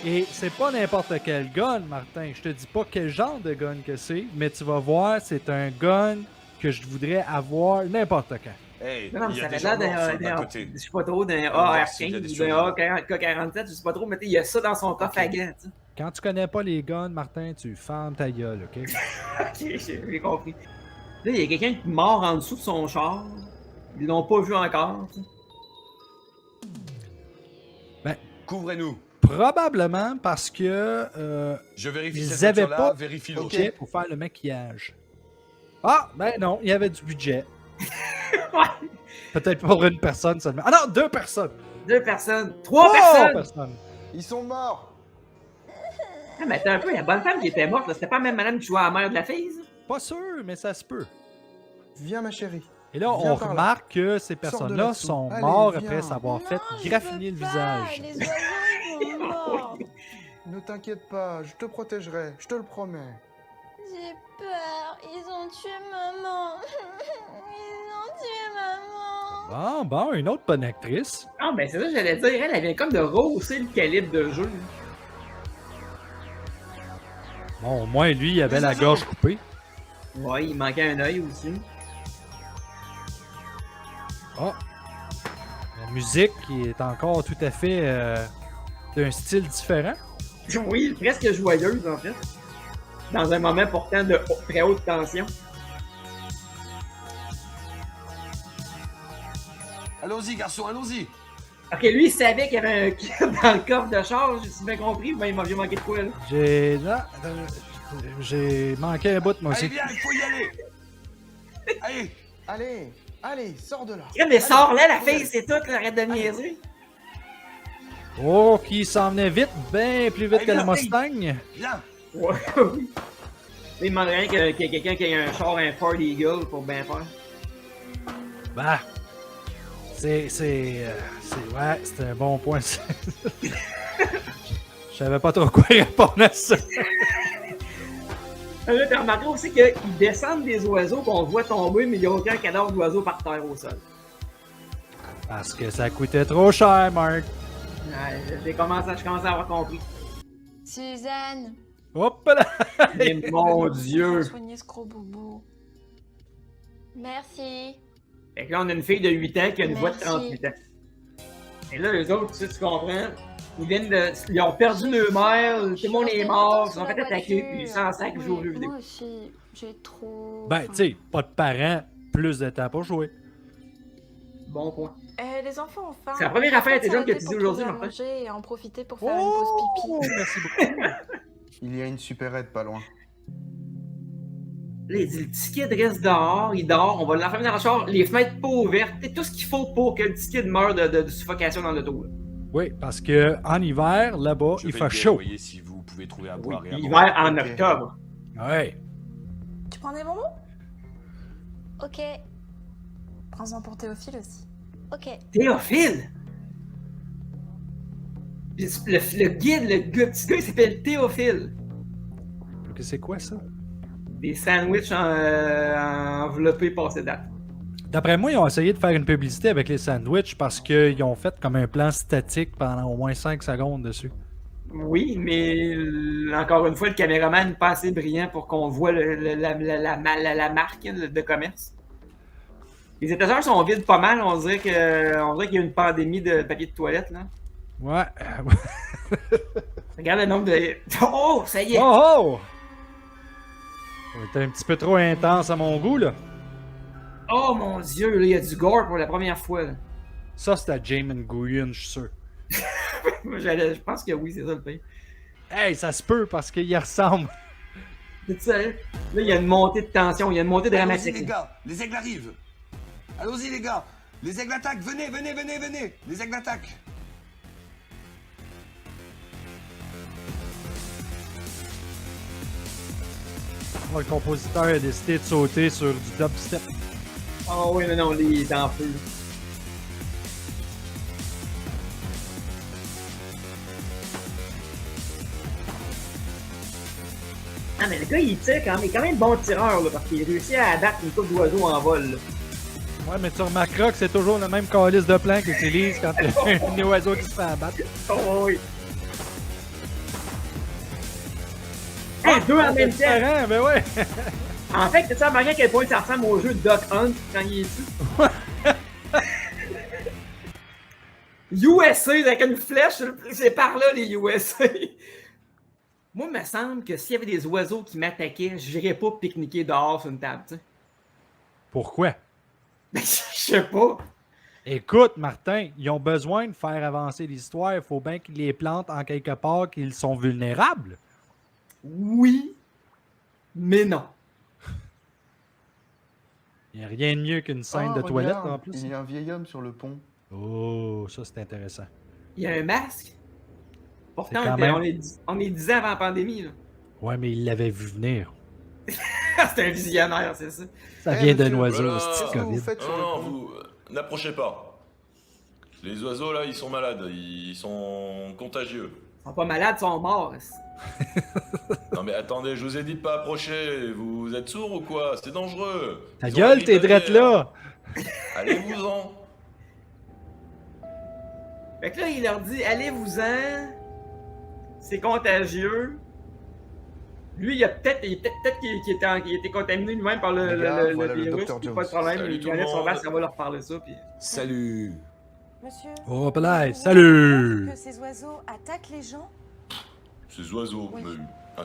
Et c'est pas n'importe quel gun, Martin. Je te dis pas quel genre de gun que c'est, mais tu vas voir, c'est un gun que je voudrais avoir n'importe quand. Hey, Non, mais il y ça a des avait gens l'air morts sur le d'un, bas-côté. je sais pas trop, d'un voir s'il y a des AR-15 ou d'un AK-47, je sais pas trop, mais il y a ça dans son coffre à gants, tu sais. Quand tu connais pas les guns, Martin, tu fermes ta gueule, OK? Ok, j'ai compris. Là, il y a quelqu'un qui est mort en dessous de son char. Ils l'ont pas vu encore, tu sais. Ben, Couvrez-nous. probablement parce que Je vérifie ils cette avaient voiture-là, pas vérifie de l'autre. budget pour faire le maquillage. Ah, ben non, il y avait du budget. Ouais. Peut-être pour une personne seulement. Ah non, 2 personnes! 2 personnes. 3 3 personnes! Ils sont morts. Ah, mais attends un peu, il y a bonne femme qui était morte, là. C'était pas même madame qui jouait à la mère de la fille, ça? Pas sûr, mais ça se peut. Viens, ma chérie. Et là, Viens on par là. remarque que ces Sors de personnes-là là-dessous. sont Allez, morts viens. après s'avoir fait graffiner le visage. Les oiseaux, ils sont morts. Ne t'inquiète pas, je te protégerai, je te le promets. J'ai peur. Ils ont tué maman. Ils ont tué maman. Bon, une autre bonne actrice. Ah, ben c'est ça que j'allais dire. Elle vient comme de rehausser le calibre de jeu. Bon, au moins, lui, il avait la gorge coupée. Ouais, il manquait un œil aussi. Oh! La musique qui est encore tout à fait d'un style différent. Oui, presque joyeuse, en fait. Dans un moment pourtant de très haute tension. Allons-y, garçon, allons-y. Ok, lui, il savait qu'il y avait un kid dans le coffre de charge, j'ai bien compris, mais il m'a manqué de quoi, là. J'ai manqué un bout, moi aussi. Allez, viens, il faut y aller. Allez. Allez, allez, sors de là. Mais sors là, la fille, c'est tout, là, arrête de niaiser. Oh, qui s'en venait vite, bien plus vite Hey, que le viens, Mustang. Viens. Ouais, oui. Il demanderait qu'il y ait quelqu'un qui ait un char, un Ford Eagle pour bien faire. Bah, ouais, c'est un bon point. Je savais pas trop quoi répondre à ça. Là, t'as remarqué aussi qu'ils descendent des oiseaux qu'on voit tomber, mais il n'y a aucun cadavre d'oiseau par terre au sol. Parce que ça coûtait trop cher, Marc. Ouais, je commence à avoir compris. Suzanne. Hop là! Mais mon Dieu! Soigner ce gros boubou. Merci. Fait que là, on a une fille de 8 ans qui a une voix de Merci. 38 ans. Et là, les autres, tu comprends, ils ont perdu leur mère, tout le monde est mort, ils sont fait attaquer, puis ils s'en sac jouent aux jeux vidéo. Moi aussi, j'ai trop. Ben, tu sais, pas de parents, plus de temps pour jouer. Bon point. Les enfants ont faim. C'est la première affaire intelligente que tu dis Pour aujourd'hui, trouver à Martin. manger et en profiter pour faire une pause pipi. Merci beaucoup. Il y a une supérette pas loin. Là, il dit, le petit kid reste dehors, il dort, on va l'enfermer dans le char, les fenêtres pas ouvertes, c'est tout ce qu'il faut pour que le petit kid meure de suffocation dans l'auto. Oui, parce que en hiver, là-bas, Je il vais fait bien chaud. envoyer si vous pouvez trouver à boire et à Hiver en Ok. octobre. Ouais. Tu prends des bonbons? Ok, Prends-en pour Théophile aussi. ok. Théophile! Le guide, le petit gars, il s'appelle Théophile. C'est quoi ça? Des sandwichs enveloppés passés date. D'après moi, ils ont essayé de faire une publicité avec les sandwichs parce qu'ils ont fait comme un plan statique pendant au moins 5 secondes dessus. Oui, mais encore une fois, le caméraman n'est pas assez brillant pour qu'on voit la marque de commerce. Les étagères sont vides pas mal. On dirait qu'il y a une pandémie de papier de toilette, là. Ouais. Regarde le nombre de... Oh, ça y est! Oh! C'était un petit peu trop intense à mon goût, là. Oh mon Dieu, là, il y a du gore pour la première fois. Là. Ça, c'était à Jamin Nguyen, je suis sûr. Je pense que oui, c'est ça le pire. Hey, ça se peut parce qu'il y ressemble. C'est ça, là, il y a une montée de tension, il y a une montée dramatique. Allons-y les gars, les aigles arrivent. Allons-y les gars, les aigles attaquent, venez, les aigles attaquent. Oh, le compositeur a décidé de sauter sur du dubstep. Oh oui, mais non, lui, il est en feu. Ah, mais le gars, il tire quand même, il est quand même bon tireur, là, parce qu'il réussit à abattre une coupe d'oiseaux en vol. Là. Ouais, mais tu remarqueras que c'est toujours le même calice de plan qu'il utilise quand il y a un oiseau qui se fait abattre. Oh oui. Hey, deux en même temps! Ben ouais! En fait, tu sais remarqué à quel point ça ressemble au jeu de Duck Hunt quand il est dessus? USA avec une flèche, c'est par là les USA. Moi, il me semble que s'il y avait des oiseaux qui m'attaquaient, je n'irais pas pique-niquer dehors sur une table, tu sais. Pourquoi? Ben, je sais pas. Écoute, Martin, ils ont besoin de faire avancer l'histoire. Il faut bien qu'ils les plantent en quelque part qu'ils sont vulnérables. Oui, mais non. Il n'y a rien de mieux qu'une scène de toilette en plus. Il y a un vieil homme sur le pont. Oh, ça c'est intéressant. Il y a un masque. Pourtant, quand même... on est 10 ans avant la pandémie. Là. Ouais, mais il l'avait vu venir. C'est un visionnaire, c'est ça. Ça vient d'un oiseau, Voilà. c'est COVID. Non, vous n'approchez pas. Les oiseaux là, ils sont malades, ils sont contagieux. Ils sont pas malades, ils sont morts. Non mais attendez, je vous ai dit de pas approcher. Vous êtes sourds ou quoi? C'est dangereux. Ta gueule, t'es drette là. Allez-vous-en. Fait que là, il leur dit, allez-vous-en. C'est contagieux. Lui, il a peut-être qu'il était contaminé lui-même par le virus. Pas de problème, il connaît son masque, ça va leur parler ça. Puis... Salut. Monsieur, Oh, là, salut. que ces oiseaux attaquent les gens? Ces oiseaux, mais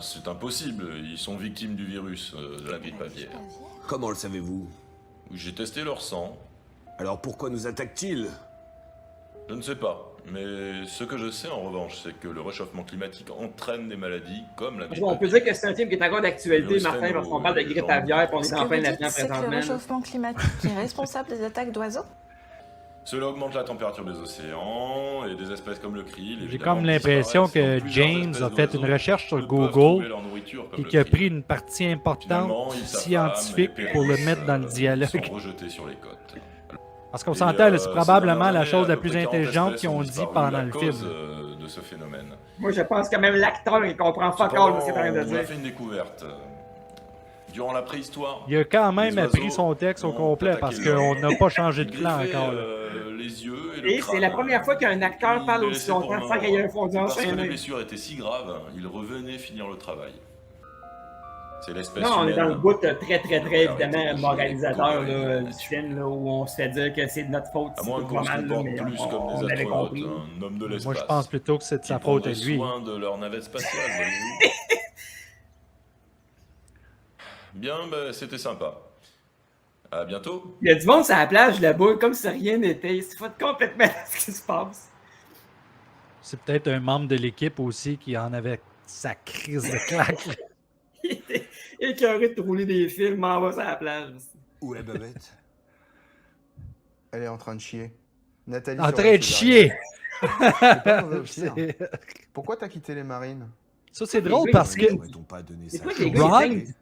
c'est impossible. Ils sont victimes du virus de la grippe aviaire. Comment le savez-vous? J'ai testé leur sang. Alors pourquoi nous attaquent-ils? Je ne sais pas. Mais ce que je sais en revanche, c'est que le réchauffement climatique entraîne des maladies comme la grippe aviaire. On peut dire que c'est un film qui est encore d'actualité, Martin, parce qu'on parle de grippe aviaire et on est en plein là-dedans C'est que le présentement. réchauffement climatique qui est responsable des attaques d'oiseaux? Cela augmente la température des océans et des espèces comme le krill. J'ai comme l'impression que James a fait une recherche sur Google et qu'il a pris une partie importante scientifique pour le mettre dans le dialogue. Sur les côtes. Parce qu'on s'entend, c'est probablement la chose la plus intelligente qu'ils ont dit pendant le film. De ce phénomène. Moi, je pense que même l'acteur, il comprend pas encore ce qu'il est en train de On a dire. fait une découverte. Durant la préhistoire, Il a quand même appris son texte au complet parce qu'on n'a pas changé de plan encore. Là. Les yeux Et c'est la première fois qu'un acteur parle aussi longtemps sans qu'il y ait un fondu Parce que les enchaîné. blessures étaient si graves, il revenait finir le travail. C'est l'espèce Non, on est dans le humaine. bout très évidemment moralisateur là, du film là, où on se fait dire que c'est de notre faute À si moins tout qu'on va se mal, là, comporte mais plus comme on des l'avait astronautes, compris. un homme de l'espace. Moi, je pense plutôt que c'est de sa qui faute à prendrait lui. soin de leur navette spatiale, voyez-vous. Bien, ben, c'était sympa. À bientôt. Il y a du monde sur la plage là-bas, comme si rien n'était. C'est pas complètement ce qui se passe. C'est peut-être un membre de l'équipe aussi qui en avait sa crise de claque. Il était écœuré de rouler des films en bas sur la plage. Où est Babette? Elle est en train de chier. Nathalie. En sur train la de chier. chier! C'est pas mauvais aussi, hein. Pourquoi t'as quitté les marines? Ça, c'est drôle parce que. C'est quoi que les gars, ils saignent?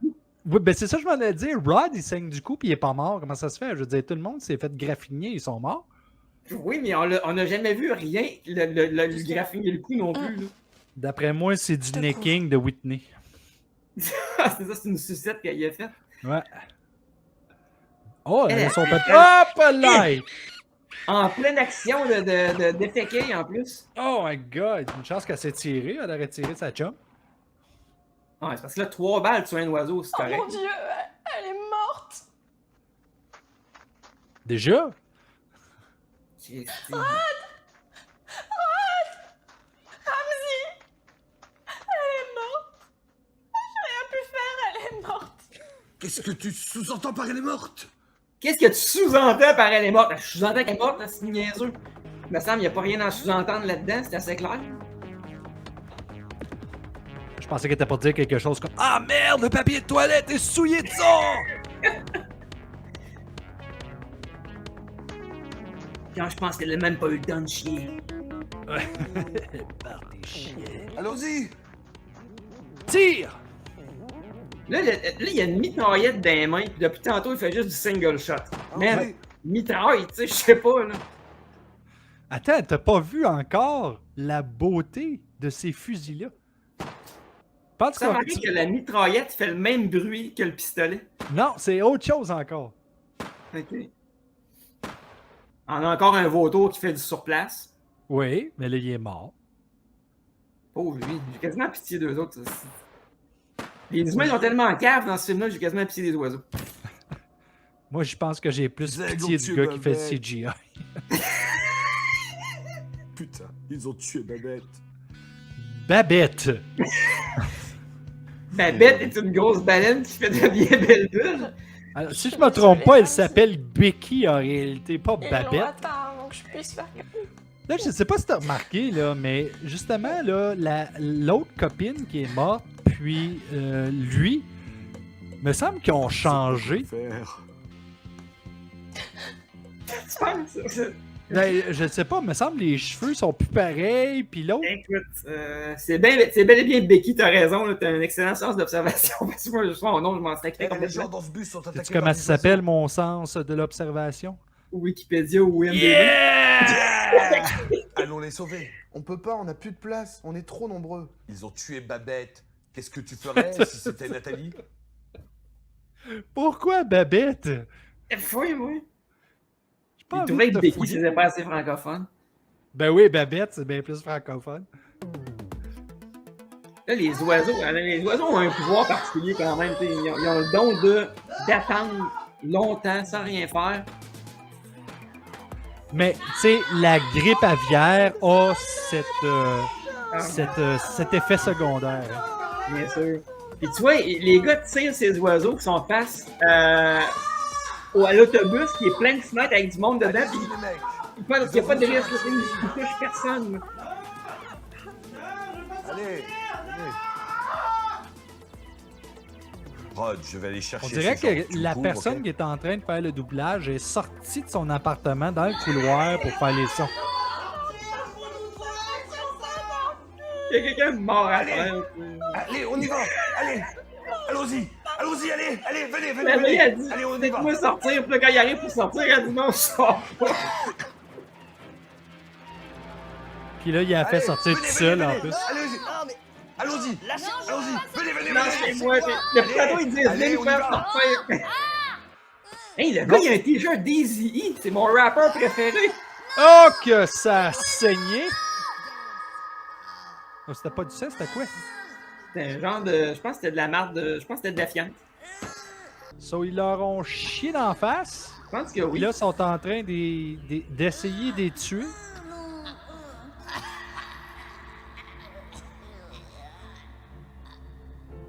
Oui, ben c'est ça que je m'en ai dit. Rod, il saigne du cou puis il est pas mort. Comment ça se fait? Je veux dire, tout le monde s'est fait graffiner, ils sont morts. Oui, mais on n'a jamais vu rien le graffiner le coup non plus. Là. D'après moi, c'est du necking de Whitney. C'est ça, c'est une sucette qu'il a faite. Ouais. Oh, elle a son Elle- papier. Hop là! En pleine action de déféquer en plus. Oh my god! Une chance qu'elle s'est tirée. Elle aurait tiré sa chum. Ouais, c'est parce que là, 3 balles sur un oiseau, c'est Oh correct. mon dieu, elle est morte. Déjà? C'est- Rod! Ramsey! Elle est morte. J'ai rien pu faire, elle est morte. Qu'est-ce que tu sous-entends par elle est morte? Qu'est-ce que tu sous-entends par elle est morte? Je sous-entends qu'elle est morte, là, c'est niaiseux. Il me semble qu'il n'y a pas rien à sous-entendre là-dedans, c'est assez clair. Je pensais qu'elle était pour dire quelque chose comme ah merde, le papier de toilette est souillé de sang! Quand je pense qu'elle n'a même pas eu le temps de chier. Par des chiens. Allons-y! Tire! Là, il y a une mitraillette dans les mains, puis depuis tantôt, il fait juste du single shot. Mais mitraille, tu sais, je sais pas, là. Attends, t'as pas vu encore la beauté de ces fusils-là? Pense Ça m'arrive que la mitraillette fait le même bruit que le pistolet. Non, c'est autre chose encore. Ok. On a encore un vautour qui fait du surplace. Oui, mais là, il est mort. Pauvre lui, j'ai quasiment pitié d'eux autres. Les humains sont tellement en cave dans ce film-là, j'ai quasiment pitié des oiseaux. Moi, je pense que j'ai plus Ils pitié ont du tué gars qui fait le Babette. CGI. Putain, ils ont tué Babette. Babette! Babette est une grosse baleine qui fait de bien belles bulles. Alors, si je me trompe pas, elle s'appelle Becky en réalité, pas Ils l'ont Babette. atteint, donc je puisse faire comme... Là, je sais pas si t'as remarqué, là, mais justement, là, l'autre copine qui est morte, puis lui, me semble qu'ils ont changé. Tu penses? Ben, je sais pas, me semble les cheveux sont plus pareils, puis l'autre. Écoute, c'est bel et bien Becky, t'as raison, là, t'as un excellent sens d'observation. Parce que moi, son nom, je m'en sacrais Les gens complètement. dans ce bus sont attaqués Sais-tu comment ça s'appelle, mon sens de l'observation? Wikipédia ou IMDb. Allons les sauver. On peut pas, on a plus de place, on est trop nombreux. Ils ont tué Babette. Qu'est-ce que tu ferais si c'était Nathalie? Pourquoi Babette? Fouille, moi. J'ai pas Il envie trouvait de que te Becky, fouiller. c'était pas assez francophone. Ben oui, Babette, c'est bien plus francophone. Là, les oiseaux ont un pouvoir particulier quand même. T'sais, ils ont le don d'attendre longtemps sans rien faire. Mais, tu sais, la grippe aviaire a cet effet secondaire. Bien sûr. Puis tu vois, les gars tirent ces oiseaux qui sont face à l'autobus qui est plein de fenêtres avec du monde dedans. Puis il n'y a pas de risque, ils touchent personne. Allez, Rod, je vais aller On chercher dirait ces gens. que Tu me la couvres, personne ok? qui est en train de faire le doublage est sortie de son appartement dans le couloir pour faire les sons. Il y a quelqu'un de mort à terre. Allez, on y va. Allez, allons-y. Allons-y, allez, venez, La vraie, elle dit, Allez, on y va. laisse-moi sortir. Puis là, quand il arrive pour sortir, elle dit non, je sors pas. Puis là, il a fait sortir tout seul en plus. Allez-y. Allons-y. Allons-y. Venez. Lâchez-moi. Le plateau, il dit, Allez, venez on me y faire va. sortir. Hey, le gars, il a un t-shirt d'Eazy-E. C'est mon rappeur préféré. Oh, que ça a saigné! Oh, c'était pas du sang, c'était quoi? C'est un genre de. Je pense que c'était de la marde. Je pense que c'était de la fiente. So, ils leur ont chié d'en face. Je pense que Puis oui. là, ils sont en train d'essayer de les tuer.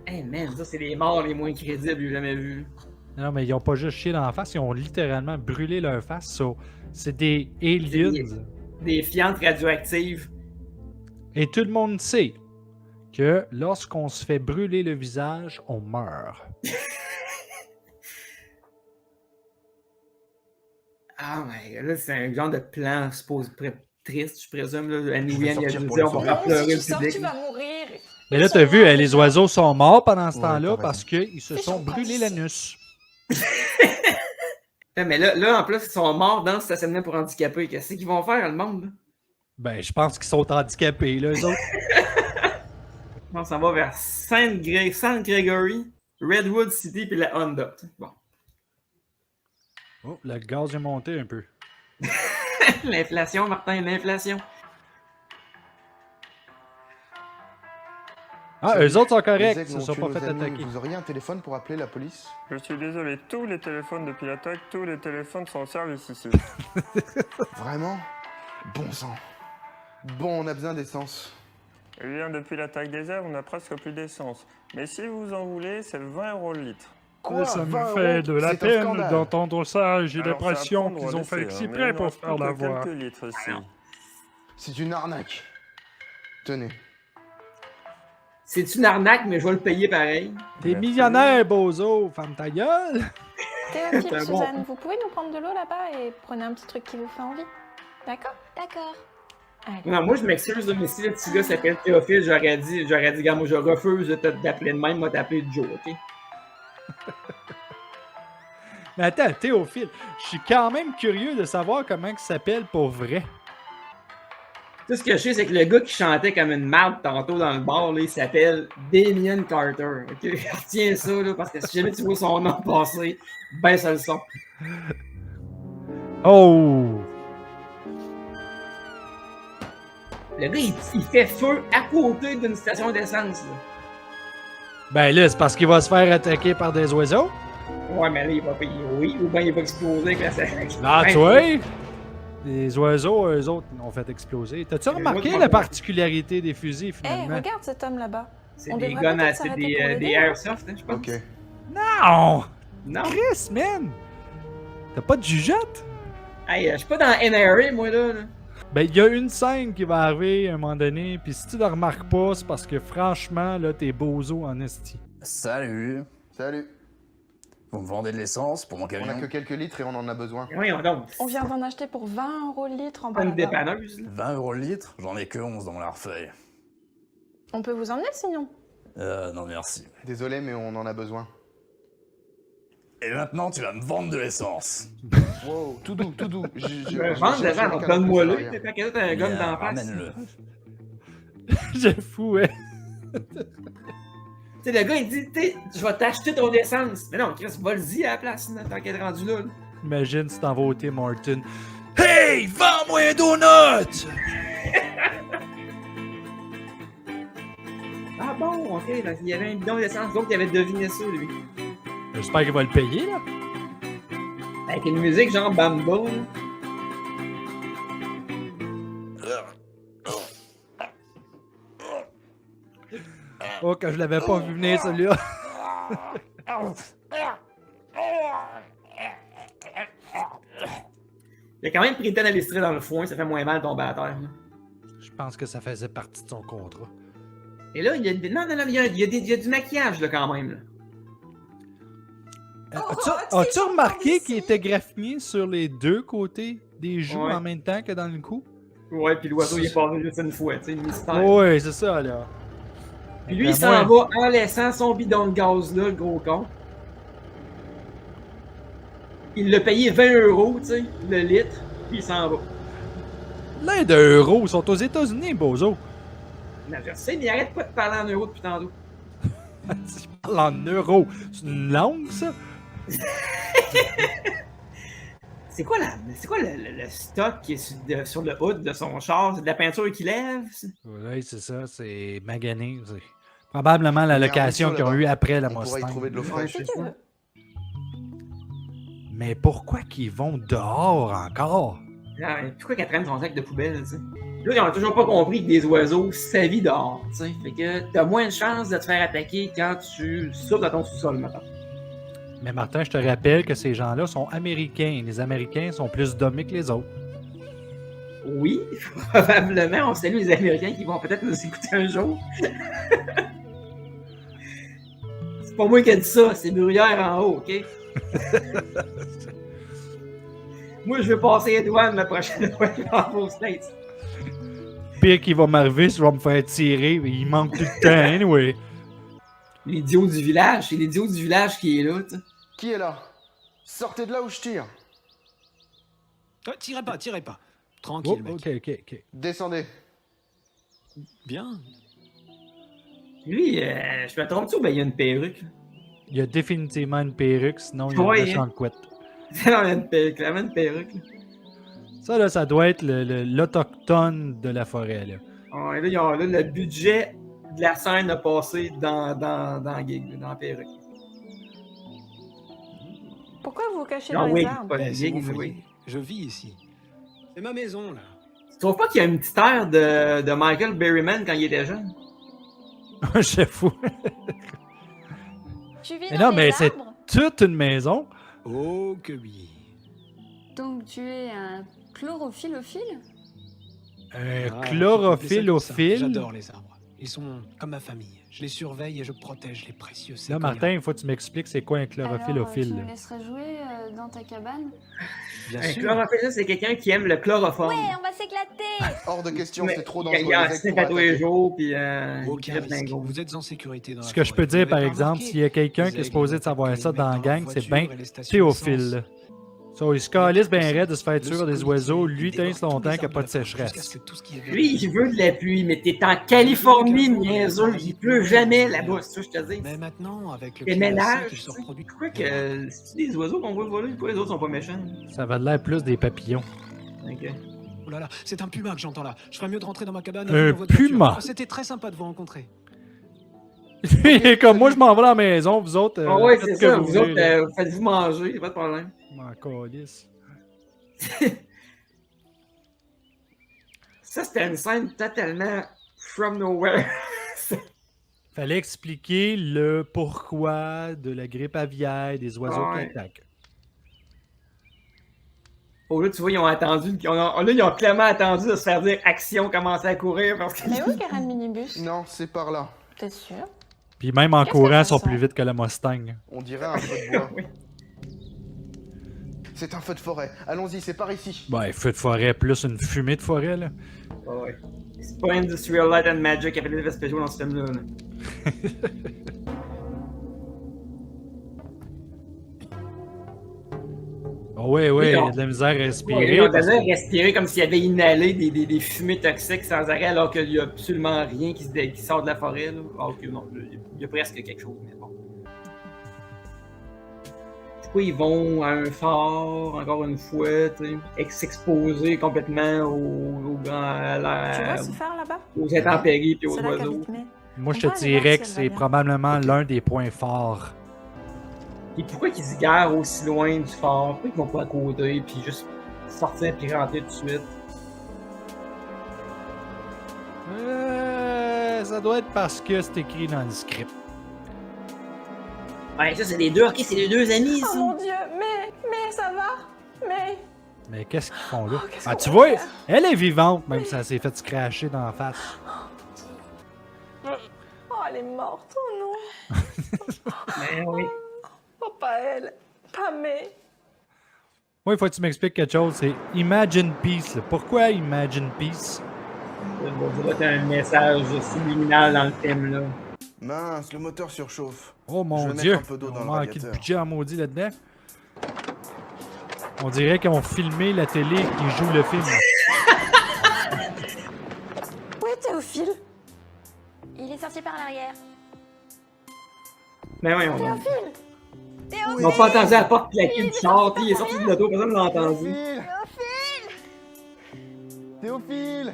Hey man, ça, c'est les morts les moins crédibles que j'ai jamais vus. Non, mais ils ont pas juste chié d'en face, ils ont littéralement brûlé leur face. So, c'est des aliens. Des fientes radioactives. Et tout le monde sait que lorsqu'on se fait brûler le visage, on meurt. Ah my god, là, c'est un genre de plan, je suppose, triste, je présume. Là. Annie Je vais Wien, il a sortir dû pour dire, le on va sauver. faire pleurer Si le tu sors, public. tu vas mourir. Mais là, t'as vu, les oiseaux sont morts pendant ce Ouais, temps-là t'as parce qu'ils se sont brûlés l'anus. Mais là, en plus, ils sont morts dans le stationnement pour handicapés. Qu'est-ce qu'ils vont faire, le monde? Là? Ben, je pense qu'ils sont handicapés, là, eux autres. On s'en va vers Saint Gregory, Redwood City puis la Honda. Bon. Oh, le gaz est monté un peu. L'inflation, Martin, l'inflation. Ah, eux autres sont corrects, Les ils se aigles sont ont pas tué fait nos amis. attaquer. Vous auriez un téléphone pour appeler la police? Je suis désolé, tous les téléphones depuis l'attaque, tous les téléphones sont en service ici. Vraiment? Bon sang. Bon, on a besoin d'essence. Eh bien, depuis l'attaque des airs, on n'a presque plus d'essence. Mais si vous en voulez, c'est 20 € le litre. Quoi? Ça me 20 fait €? de la C'est un peine scandale. d'entendre ça. J'ai Alors, l'impression c'est à prendre qu'ils ou ont à fait laisser, exprès mais il pour reste faire plus que l'avoir. quelques litres ici. C'est une arnaque. Tenez. C'est une arnaque, mais je vais le payer pareil. T'es millionnaire, bozo. Ferme ta gueule. Théophile, C'est bon. Suzanne, vous pouvez nous prendre de l'eau là-bas et prenez un petit truc qui vous fait envie. D'accord? D'accord. Non, moi, je m'excuse, là, mais si le petit gars s'appelle Théophile, j'aurais dit, gars, moi, je refuse d'appeler de même, moi, t'appeler Joe, OK? Mais attends, Théophile, je suis quand même curieux de savoir comment il s'appelle pour vrai. Tout ce que je sais, c'est que le gars qui chantait comme une marde tantôt dans le bar, là, il s'appelle Damien Carter. OK? Retiens ça, là, parce que si jamais tu vois son nom passer, baisse le son. Oh! Le gars, il fait feu à côté d'une station d'essence. Là. Ben là, c'est parce qu'il va se faire attaquer par des oiseaux. Ouais, mais là, il va payer, oui, ou bien il va exploser avec la Ah, tu vois? Les oiseaux, eux autres, l'ont fait exploser. T'as-tu remarqué la particularité des fusils, Hé, finalement? regarde cet homme là-bas. C'est On des devrait guns, peut-être c'est s'arrêter pour l'aider. des airsoft, hein, je pense. Ok. Non! Non. Chris, man! T'as pas de jugeote? Hey, je suis pas dans NRA, moi, là. Ben, il y a une scène qui va arriver à un moment donné, puis si tu la remarques pas, c'est parce que franchement, là, t'es bozo en esti. Salut. Salut. Vous me vendez de l'essence pour mon On camion? a que quelques litres et on en a besoin. Oui, donc. On vient d'en acheter pour 20 € le litre en bas Une là-bas. dépanneuse. 20 € le litre? J'en ai que 11 dans mon larfeuille. On peut vous emmener sinon. Non merci. Désolé, mais on en a besoin. Et maintenant, tu vas me vendre de l'essence. Wow, tout doux, tout doux. Je vais vendre de l'argent, donne-moi le. T'as qu'à t'as un gun Bien, d'en face. ramène-le. J'ai fou, ouais. Tu sais, le gars, il dit, je vais t'acheter ton essence. Mais non, Chris, vas-y à la place, là, tant qu'elle est rendue là. Imagine si t'en vas au Tim Hortons. Hey, vends-moi un donut! Ah bon, ok, ben, il y avait un bidon d'essence, donc il avait deviné ça, lui. J'espère qu'il va le payer, là. Avec une musique genre Bamba, là. Oh, que je l'avais pas vu venir, celui-là. Il a quand même pris le temps d'aller se tirer dans le foin, ça fait moins mal de tomber à terre. Là. Je pense que ça faisait partie de son contrat. Et là, il y a, non, il y a du maquillage, là, quand même. Là. As-tu remarqué qu'il était graffiné sur les deux côtés des joues Ouais. en même temps que dans le cou? Ouais, puis l'oiseau, il est passé juste une fois, tu sais, mystère. Ouais, c'est ça, là. Puis lui, il s'en va en laissant son bidon de gaz là, le gros con. Il l'a payé 20 €, tu sais, le litre, puis il s'en va. L'un d'euros, ils sont aux États-Unis, bozo. Non, je sais, mais il arrête pas de parler en euros depuis tantôt. Tu parles en euros. C'est une langue, ça? C'est quoi le stock qui est sur le hood de son char? C'est de la peinture qui lève? Oui, c'est ça, c'est magané. C'est probablement la Il y a un location ruisseau qu'ils ont là-bas. eu après la On pourrait y Mustang. trouver de l'eau fraîche. Si tu veux. Mais pourquoi qu'ils vont dehors encore? Non, mais pourquoi qu'elle traîne son sac de poubelle, tu sais? Là, ils ont toujours pas compris que des oiseaux, ça vit dehors, tu sais. Fait que t'as moins de chances de te faire attaquer quand tu souffles dans ton sous-sol, maintenant. Mais Martin, je te rappelle que ces gens-là sont américains. Les Américains sont plus dommés que les autres. Oui, probablement. On salue les Américains qui vont peut-être nous écouter un jour. C'est pas moi qui ai dit ça, c'est Bruyère en haut, OK? Moi, je veux passer les douanes la prochaine fois que je vais en aux States. Pire qu'il va m'arriver, si je vais me faire tirer. Il manque tout le temps, anyway. L'idiot du village, c'est l'idiot du village qui est là, tu sais. Qui est là? Sortez de là où je tire. Oh, tirez pas. Tranquille, mec. Ok. Descendez. Bien. Lui, je me trompe-tu ou ben il y a une perruque? Il y a définitivement une perruque, sinon il y a Ouais, une méchante couette. Il y a une perruque, clairement une perruque. Là. Ça, là, ça doit être l'autochtone de la forêt, là. Ouais, là, le budget de la scène a passé dans la gig, là, dans la perruque. Pourquoi vous vous cachez Non, dans oui, les arbres? pas la C'est mon gig, foyer. oui. Je vis ici. C'est ma maison, là. Tu trouves pas qu'il y a une petite air de Michael Berryman quand il était jeune? J'avoue. Tu vis Mais dans non, les mais c'est arbres? toute une maison. Oh que oui. Donc tu es un chlorophylophile? Chlorophylophile. J'adore les arbres. Ils sont comme ma famille. Je les surveille et je protège les précieux Là, séquoias. Martin, il faut que tu m'expliques c'est quoi un Alors, tu chlorophylophile. me laisserais jouer dans ta cabane? Bien Un sûr. chlorophylle, c'est quelqu'un qui aime le chloroforme. on va s'éclater! Hors de question, Mais c'est trop il dangereux. y a un les aigles sniff pourraient à tous les attaquer. jours, puis Aucun il risque. gros. Vous êtes en sécurité dans la Ce que je forêt. peux dire, Vous par avez exemple, remarqué, s'il y a quelqu'un les qui est aigles supposé vont de savoir attaquer ça les dans la mecs gang, la c'est voiture bien et les stations Théophile. d'essence. So, il se calisse bien raide de se faire Le tuer des scout oiseaux. il Lui, dévore t'ince tous longtemps les qu'il n'y a pas de arbres de la forêt jusqu'à sécheresse. ce que tout ce qui est Lui, il veut de la pluie, mais t'es en Californie, niaiseux. Il pleut jamais là-bas, c'est ça que je te dis. Mais maintenant, avec le Les climat ménages, sec, ils se reproduisent. pourquoi que c'est des oiseaux qu'on voit voler? Pourquoi les autres sont pas méchants? Ça va de l'air plus des papillons. Ok. Oh là là, c'est un puma que j'entends là. Je ferais mieux de rentrer dans ma cabane. Un avec votre voiture. puma? C'était très sympa de vous rencontrer. Comme moi, je m'en vais à la maison, vous autres. Ah ouais, faites c'est ce que ça. vous Vous voulez, autres, là. faites-vous manger, y'a pas de problème. Je m'en calisse. Ça, c'était une scène totalement from nowhere. Fallait expliquer le pourquoi de la grippe aviaire, des oiseaux qui Ouais. attaquent. Oh là, tu vois, ils ont attendu. Là, ils ont clairement attendu de se faire dire action, commencer à courir parce que. Mais où est le minibus? Non, c'est par là. T'es sûr? Puis même en Qu'est-ce que courant, ça ils sont sent? plus vite que la Mustang. On dirait un feu de bois. Oui. C'est un feu de forêt. Allons-y, c'est par ici. Ouais, feu de forêt plus une fumée de forêt, là. Ouais. C'est pas Industrial Light and Magic qui a fait des effets spéciaux dans ce film-là. là. Oh, ouais, ouais, il y Oui, a de la misère à Ouais, respirer. ils ont parce donné que- respirer comme s'il avait inhalé des fumées toxiques sans arrêt alors qu'il n'y a absolument rien qui sort de la forêt. Là. Alors que non, il y a presque quelque chose, mais bon. Du coup, ils vont à un phare, encore une fois, tu sais, s'exposer complètement aux grands. Tu vois ce phare là-bas? Aux intempéries et aux C'est là oiseaux. qu'habite May. Moi, je On te va aller dirais voir que si elle c'est va bien. probablement l'un des points forts. Et pourquoi qu'ils se garent aussi loin du phare? Pourquoi ils vont pas à côté puis juste sortir puis rentrer tout de suite? Ça doit être parce que c'est écrit dans le script. Ouais, ça, c'est les deux. Ok, c'est les deux amis, Oh ça. mon dieu, mais ça va? Mais. Mais qu'est-ce qu'ils font là? qu'est-ce Ah, qu'on tu va vois, faire? elle est vivante, même si elle s'est fait scratcher dans la face. Oh, elle est morte, oh non! Ben oui. Oh, pas elle, pas May. Moi, il faut que tu m'expliques quelque chose. C'est Imagine Peace. Là. Pourquoi Imagine Peace? Ça doit être un message subliminal dans le film, là. Mince, le moteur surchauffe. Oh Je mon vais dieu! mettre un peu d'eau On dans a le manqué de radiateur. budget en maudit là-dedans. On dirait qu'ils ont filmé la télé qui joue le film. Où est Théophile? Il est sorti par l'arrière. Mais oui, on Théophile! Ils n'ont pas entendu la porte claquer du char, puis il est sorti de l'auto, personne ne l'a entendu. Théophile!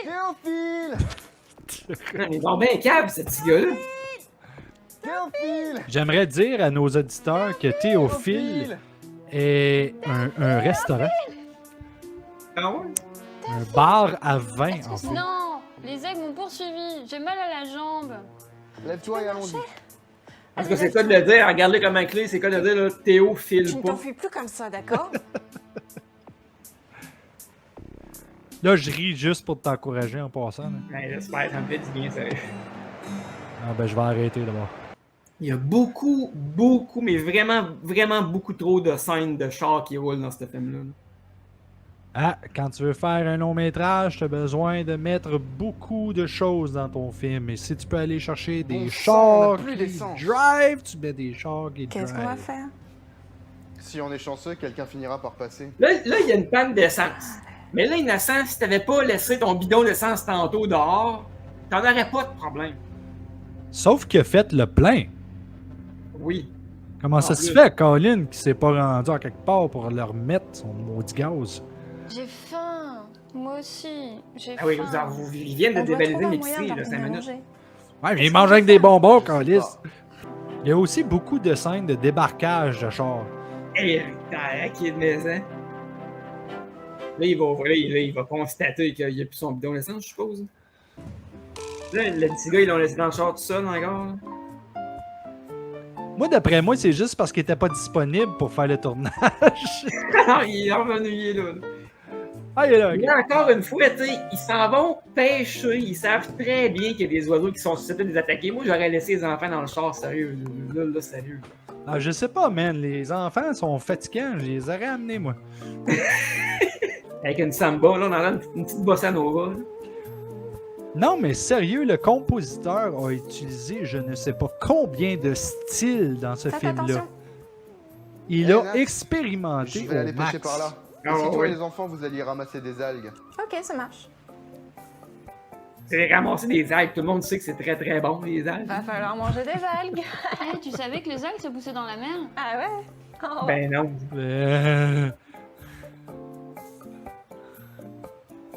Théophile! Ils ont bien câble, ce petit gars-là. Théophile! J'aimerais dire à nos auditeurs que Théophile est un restaurant. Ah ouais? Un bar à vin, en fait. Non, les aigles m'ont poursuivi. J'ai mal à la jambe. Lève-toi et allons-y. Parce que c'est quoi de le dire? Regardez comme un clé, c'est quoi de dire, là, Théophile Tu ne pas. t'enfuis plus comme ça, d'accord? Là, je ris juste pour t'encourager en passant. Là. Ouais, j'espère, ça me fait du bien, sérieux. Ah ben, je vais arrêter d'abord. Il y a beaucoup, mais vraiment, vraiment beaucoup trop de scènes de chars qui roulent dans ce film-là. Ah, quand tu veux faire un long métrage, tu as besoin de mettre beaucoup de choses dans ton film. Et si tu peux aller chercher des Bon sang, on chars a plus qui d'essence. drive, tu mets des chars qui drive. Qu'est-ce qu'on va faire? Si on est chanceux, quelqu'un finira par passer. Là, il y a une panne d'essence. Mais là, innocent, si t'avais pas laissé ton bidon d'essence tantôt dehors, T'en aurais pas de problème. Sauf qu'il a fait le plein. Oui. Comment ça En se plus. fait, Colin, qui s'est pas rendu à quelque part pour leur mettre son maudit gaz? J'ai faim. Moi aussi, j'ai Ah oui, faim. ils viennent de On doit dévaliser trouver un l'épicerie, moyen là, de 5 leur minutes. manger. Ouais, mais il mange avec des bonbons, Colis. Il y a aussi beaucoup de scènes de débarquage de char. Hey, qui est de maison. Là, il va constater qu'il n'y a plus son bidon d'essence, je suppose. Là, le petit gars, ils l'ont laissé dans le char tout seul encore. là. Moi, d'après moi, c'est juste parce qu'il était pas disponible pour faire le tournage. Il est revenu, il est là. Ah, il est là, Mais ok. encore une fois, tu sais, ils s'en vont pêcher. Ils savent très bien qu'il y a des oiseaux qui sont susceptibles de les attaquer. Moi, j'aurais laissé les enfants dans le char, sérieux. Là, sérieux. Ah, je sais pas, man. Les enfants sont fatigants. Je les aurais amenés, moi. Avec une samba, là, on en a une petite bossa nova. là. Non, mais sérieux, le compositeur a utilisé je ne sais pas combien de styles dans ce Faites film-là. attention. Il Hey, a Nat, expérimenté Je vais aller au pêcher max. par là. Ah, Si toi ouais. et les enfants, vous alliez ramasser des algues. Ok, ça marche. C'est ramasser des algues. Tout le monde sait que c'est très très bon, les algues. Va falloir manger des algues. Hey, tu savais que les algues se poussaient dans la mer? Ah ouais? Oh. Ben non.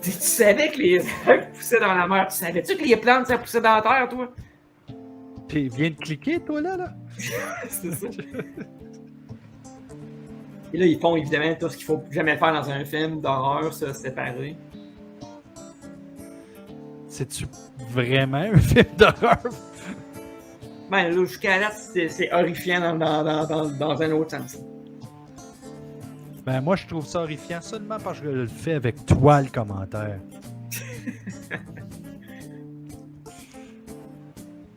Tu savais que les algues poussaient dans la mer. Tu savais-tu que les plantes, ça poussait dans la terre, toi? Puis viens de cliquer, toi, là? C'est ça. Et là, ils font évidemment tout ce qu'il faut jamais faire dans un film d'horreur, se séparer. C'est-tu vraiment un film d'horreur? Ben là, jusqu'à là, c'est horrifiant dans un autre sens. Ben, moi, je trouve ça horrifiant seulement parce que je le fais avec toi, le commentaire.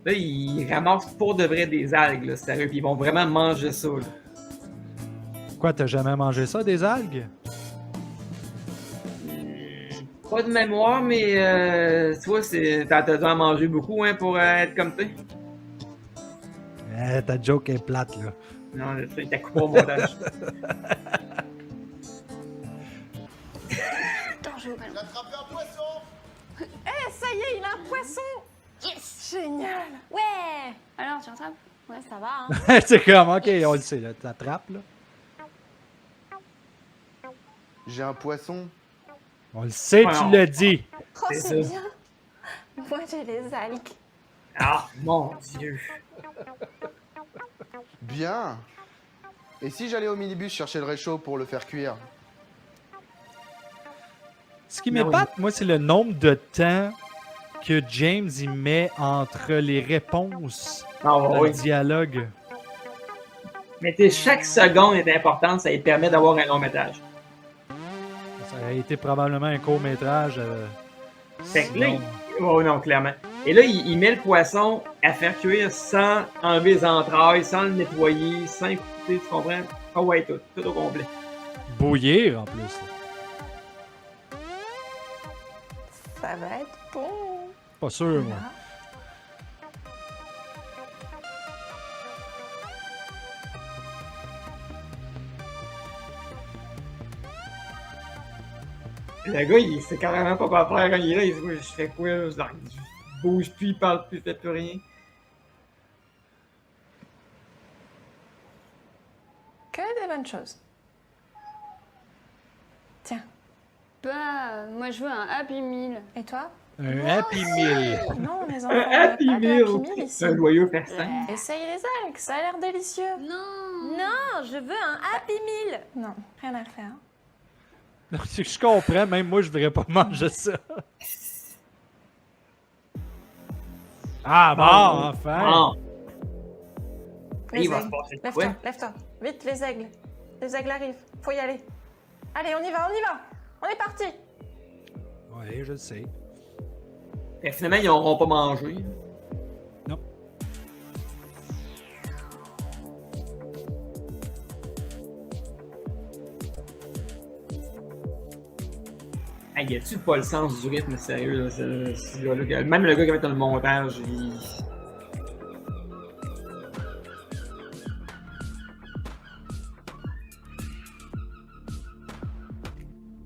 Là, ils ramassent pour de vrai des algues, là, sérieux, puis ils vont vraiment manger ça. Là. Quoi, t'as jamais mangé ça, des algues? Pas de mémoire, mais tu vois, t'as dû en manger beaucoup hein, pour être comme toi. Ta joke est plate, là. Non, t'as coupé au montage. Attends, je vais au ballon. Eh, ça y est, il a un poisson! Yes! Génial! Ouais! Alors, tu rattrapes? Ouais, ça va, hein? C'est comme, ok, on le sait, là. T'attrapes, là. J'ai un poisson. On le sait, Ouais, tu l'as dit. Oh, C'est c'est ça. bien! Moi, j'ai les algues. Ah, mon Dieu! Bien. Et si j'allais au minibus chercher le réchaud pour le faire cuire? Ce qui Ben m'épate, moi, c'est le nombre de temps que James y met entre les réponses Ah, dans oui. le dialogue. Mais tu sais, chaque seconde est importante, ça lui permet d'avoir un long métrage. Ça a été probablement un court-métrage. Fait que là, sinon- oh non, clairement. Et là, il met le poisson à faire cuire sans enlever les entrailles, sans le nettoyer, sans écouter, tu comprends? Ah ouais, tout au complet. Bouillir, en plus. Ça va être bon. Pas sûr, moi. Le gars, il sait carrément pas quoi faire quand il est là. Il se dit, je fais quoi? Je bouge plus, il parle plus, il fait plus rien. Que des bonnes choses. Tiens. Bah, moi je veux un Happy Meal. Et toi? Un Happy Meal. Non, les enfants, Un on n'a Happy pas de Meal! Happy Meal ici. Un joyeux festin. Essaye les algues, ça a l'air délicieux. Non! Non, je veux un Happy Meal. Non, rien à faire. Je comprends, même moi, je voudrais pas manger ça. Ah, bon, enfin! Ah. Les Il va se aigles. passer de Lève-toi, quoi? lève-toi. Vite, les aigles. Les aigles arrivent. Faut y aller. Allez, on y va, on y va. On est parti. Oui, je le sais. Et finalement, ils n'auront pas mangé. Non. Ah, y a-tu pas le sens du rythme, sérieux, là, ce gars-là? Même le gars qui va mettre le montage, il...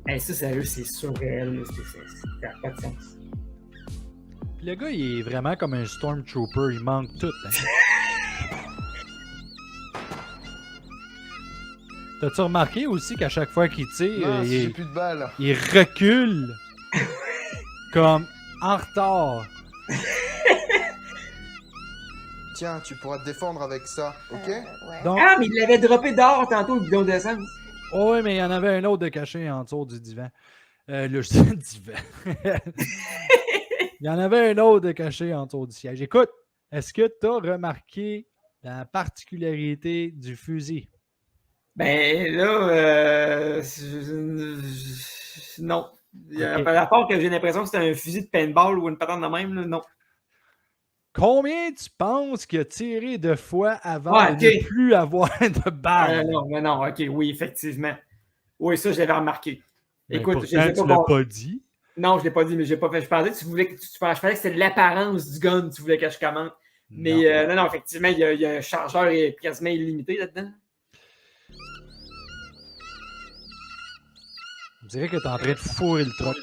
Hey, ça, sérieux, c'est surréel, là, ça n'a pas de sens. Puis le gars, il est vraiment comme un Stormtrooper. Il manque tout. Hein. T'as-tu remarqué aussi qu'à chaque fois qu'il tire, Non, j'ai plus de balles. il recule comme en retard. Tiens, tu pourras te défendre avec ça, ok? Donc- Ah, mais il l'avait droppé dehors tantôt, le bidon d'essence. Oh, oui, mais il y en avait un autre de caché en dessous du divan. Le divan. Il y en avait un autre de caché en dessous du siège. Écoute, est-ce que tu as remarqué la particularité du fusil? Ben là, non. À part que j'ai l'impression que c'était un fusil de paintball ou une patente de même, là, non. Combien tu penses qu'il a tiré de fois avant Ah, de ne plus avoir de balles? Non, ok, oui, effectivement. Oui, ça, je l'avais remarqué. Ben, Écoute, pourtant, je l'ai tu pas l'as pas dit. Non, je l'ai pas dit, mais j'ai pas fait. Je pensais que tu voulais je pensais que c'était l'apparence du gun que tu voulais que je commente. Mais non, effectivement, il y a un chargeur quasiment illimité là-dedans. On dirait que tu es en train de fourrer le truc.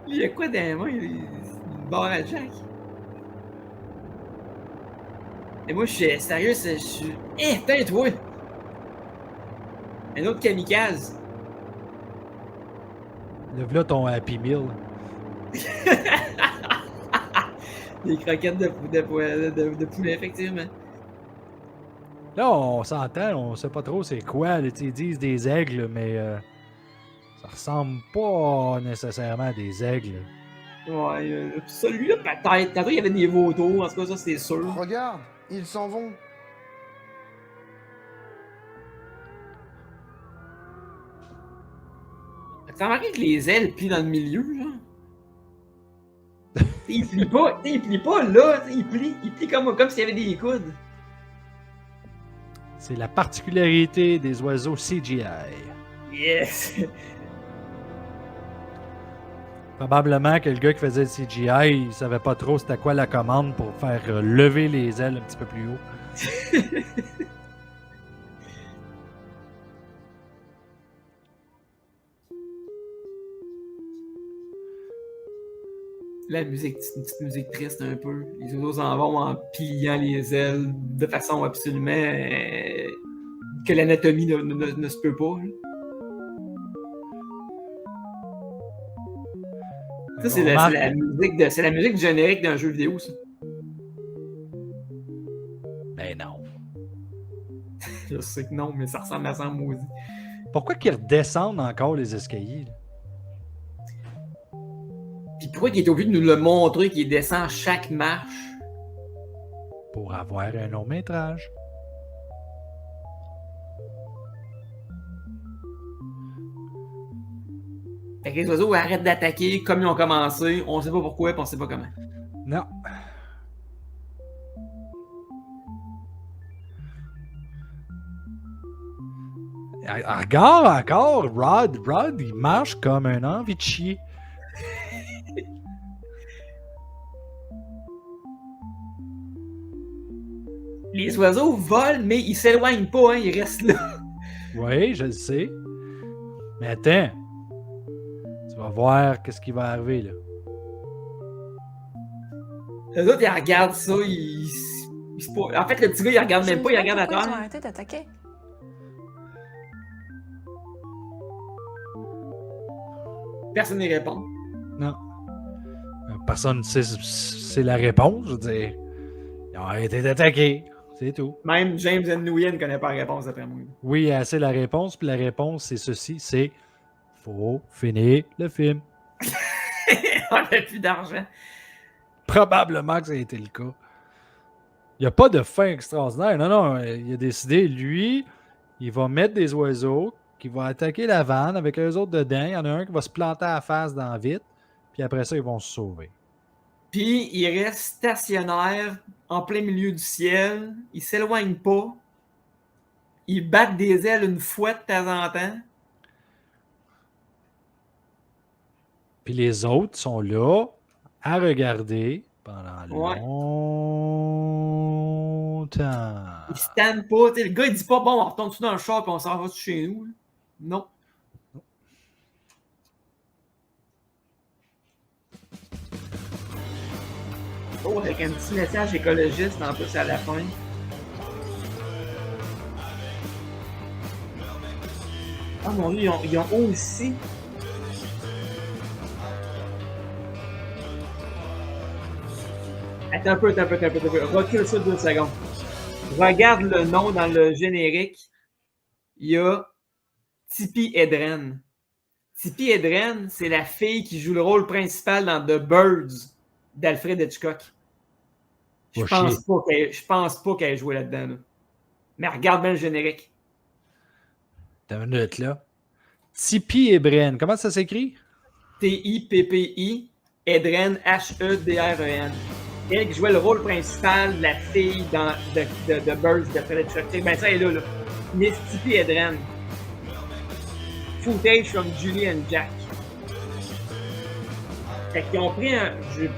Il y a quoi dans les mains? Une barre à jack? Et moi, je suis sérieux, je suis. Eh, putain, toi! Un autre kamikaze. Lève là ton Happy Meal. Des croquettes de poulet, effectivement. Là, on s'entend, on sait pas trop c'est quoi. Là, ils disent des aigles, mais ça ressemble pas nécessairement à des aigles. Ouais, celui-là, peut-être. Tantôt, il y avait des vautours, en tout cas, ça, c'est sûr. Regarde, ils s'en vont. T'as remarqué que les ailes plient dans le milieu, genre? Il plie pas là, il plie comme s'il y avait des coudes. C'est la particularité des oiseaux CGI. Yes! Probablement que le gars qui faisait le CGI, il savait pas trop c'était quoi la commande pour faire lever les ailes un petit peu plus haut. La musique, une petite musique triste un peu. Les oiseaux s'en vont en pliant les ailes de façon absolument que l'anatomie ne se peut pas. Ça, c'est la musique du générique d'un jeu vidéo, ça. Ben non. Je sais que non, mais ça ressemble à ça en maudit. Pourquoi qu'ils redescendent encore les escaliers? Là? Puis pourquoi il est obligé de nous le montrer qu'il descend chaque marche? Pour avoir un long métrage. Fait que les oiseaux arrêtent d'attaquer comme ils ont commencé. On sait pas pourquoi, puis on sait pas comment. Non. Regarde encore, Rod, il marche comme un envie de chier. Les oiseaux volent, mais ils s'éloignent pas, hein, ils restent là. Oui, je le sais. Mais attends. Tu vas voir qu'est-ce qui va arriver, là. Les autres, ils regardent ça, en fait, le petit gars, il regarde même pas, il regarde à Pourquoi ils ont terre. arrêté d'attaquer? Personne n'y répond. Non. Personne ne sait la réponse, je veux dire. Ils ont arrêté d'attaquer. C'est tout. Même James Nguyen ne connaît pas la réponse, d'après moi. Oui, c'est la réponse, puis la réponse, c'est ceci, c'est faut finir le film. On n'a plus d'argent. Probablement que ça a été le cas. Il n'y a pas de fin extraordinaire. Non, il a décidé, lui, il va mettre des oiseaux qui vont attaquer la vanne avec eux autres dedans. Il y en a un qui va se planter à la face dans la vitre, puis après ça, ils vont se sauver. Puis il reste stationnaire en plein milieu du ciel. Il s'éloigne pas. Il bat des ailes une fois de temps en temps. Puis les autres sont là à regarder pendant longtemps. Il se tanne pas. T'sais, le gars, il dit pas, bon, on retourne tout dans le char puis on s'en va chez nous. Non. Oh, avec un petit message écologiste en plus à la fin. Ah mon dieu, ils ont aussi. Attends un peu. Recule ça 2 secondes. Regarde le nom dans le générique. Il y a Tippi Hedren. Tippi Hedren, c'est la fille qui joue le rôle principal dans The Birds d'Alfred Hitchcock. Je pense pas qu'elle ait joué là-dedans. Là. Mais regarde bien le générique. T'as une minute là. Tippi Hedren, comment ça s'écrit? T-I-P-P-I, Hedren, H-E-D-R-E-N. Elle qui jouait le rôle principal de la fille dans The Birds d'Alfred Hitchcock. Ben ça, elle est là. Miss Tippi Hedren. Footage from Julie and Jack. Fait qu'ils ont pris un.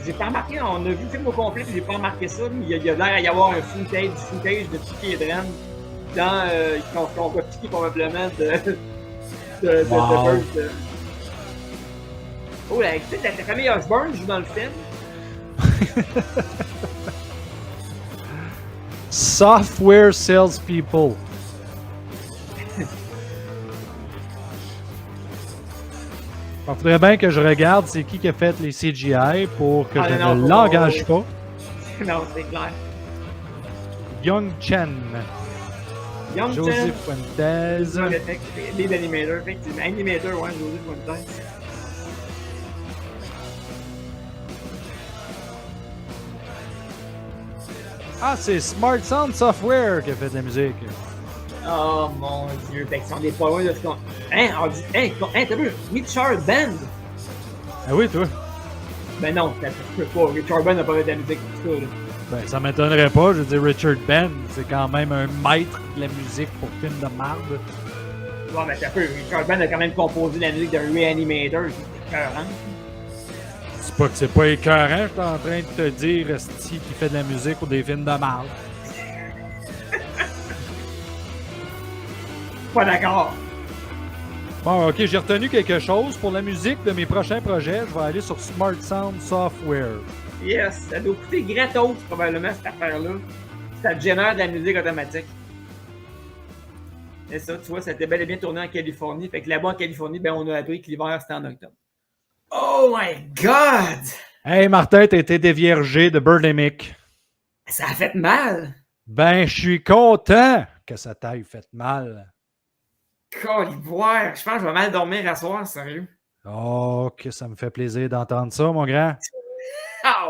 J'ai pas remarqué, on a vu le film au complet, j'ai pas remarqué ça. Mais il y a l'air d'y avoir un footage de Tippi Hedren dans. Qu'on va piquer probablement de The Birds. Oh, la famille Osborne joue dans le film. Software salespeople. Il faudrait bien que je regarde c'est qui a fait les CGI pour que je ne l'engage pas. Non, c'est clair. Young Chen. Joseph Fuentes. Lead animator, effectivement. Animator, ouais, Joseph Fuentes. Ah, c'est Smart Sound Software qui a fait de la musique. Oh mon dieu, fait qu'ils sont des pas loin de ce qu'on. Hein, on dit. T'as vu? Richard Band! Ah oui, toi? Ben non, ça peut pas. Richard Band n'a pas fait de la musique pour ça, là. Ben, ça m'étonnerait pas. Je veux dire, Richard Band, c'est quand même un maître de la musique pour film de marde. Bon, ben ça peut. Richard Band a quand même composé la musique de Reanimator, c'est écœurant. C'est pas que c'est pas écœurant, je suis en train de te dire, Esti, qui fait de la musique pour des films de marde. Pas d'accord. Bon, ok, j'ai retenu quelque chose. Pour la musique de mes prochains projets, je vais aller sur Smart Sound Software. Yes, ça doit coûter gratos probablement cette affaire-là. Ça te génère de la musique automatique. Et ça, tu vois, ça était bel et bien tourné en Californie. Fait que là-bas en Californie, ben on a appris que l'hiver c'était en octobre. Oh my God! Hey Martin, t'as été déviergé de Birdemic. Ça a fait mal! Ben, je suis content que ça t'aille fait mal. Coliboire! Je pense que je vais mal dormir à soir, sérieux. Oh, que ça me fait plaisir d'entendre ça, mon grand.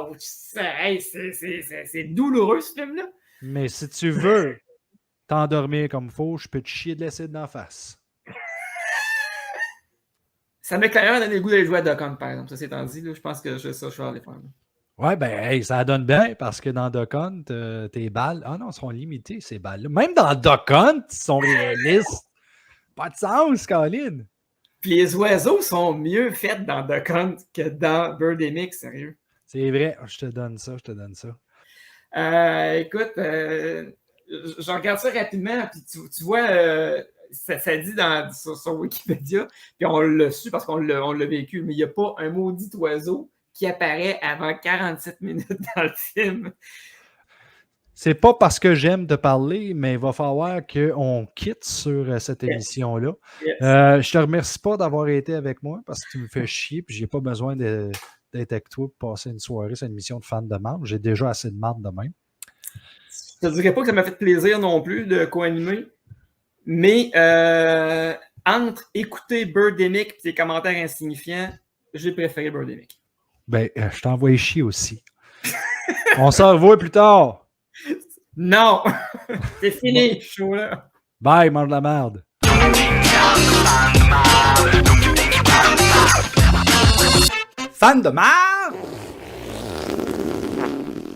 Ouch! C'est douloureux, ce film-là. Mais si tu veux t'endormir comme faut, je peux te chier de l'acide d'en face. Ça m'a clairement donné le goût d'aller jouer à Duck Hunt, par exemple. Ça, c'est étant dit, là, je pense que je vais aller faire. Ouais, ben, hey, ça donne bien parce que dans Duck Hunt, tes balles. Ah non, elles sont limitées, ces balles-là. Même dans Duck Hunt, ils sont réalistes. Pas de sens, Colin. Puis les oiseaux sont mieux faits dans Duck Hunt que dans Birdemic, sérieux. C'est vrai, je te donne ça. Écoute, je regarde ça rapidement, puis tu vois, ça dit sur Wikipédia, puis on l'a su parce qu'on l'a vécu, mais il n'y a pas un maudit oiseau qui apparaît avant 47 minutes dans le film. C'est pas parce que j'aime te parler, mais il va falloir qu'on quitte sur cette émission-là. Yes. Je te remercie pas d'avoir été avec moi parce que tu me fais chier puis j'ai pas besoin d'être avec toi pour passer une soirée sur une émission de fan de marde. J'ai déjà assez de marde de même. Je te dirais pas que ça m'a fait plaisir non plus de co-animer, mais entre écouter Birdemic et tes commentaires insignifiants, j'ai préféré Birdemic. Ben, je t'envoie chier aussi. On se revoit plus tard. Non! C'est fini, show là. Bye, mange de la merde. Fan de marde?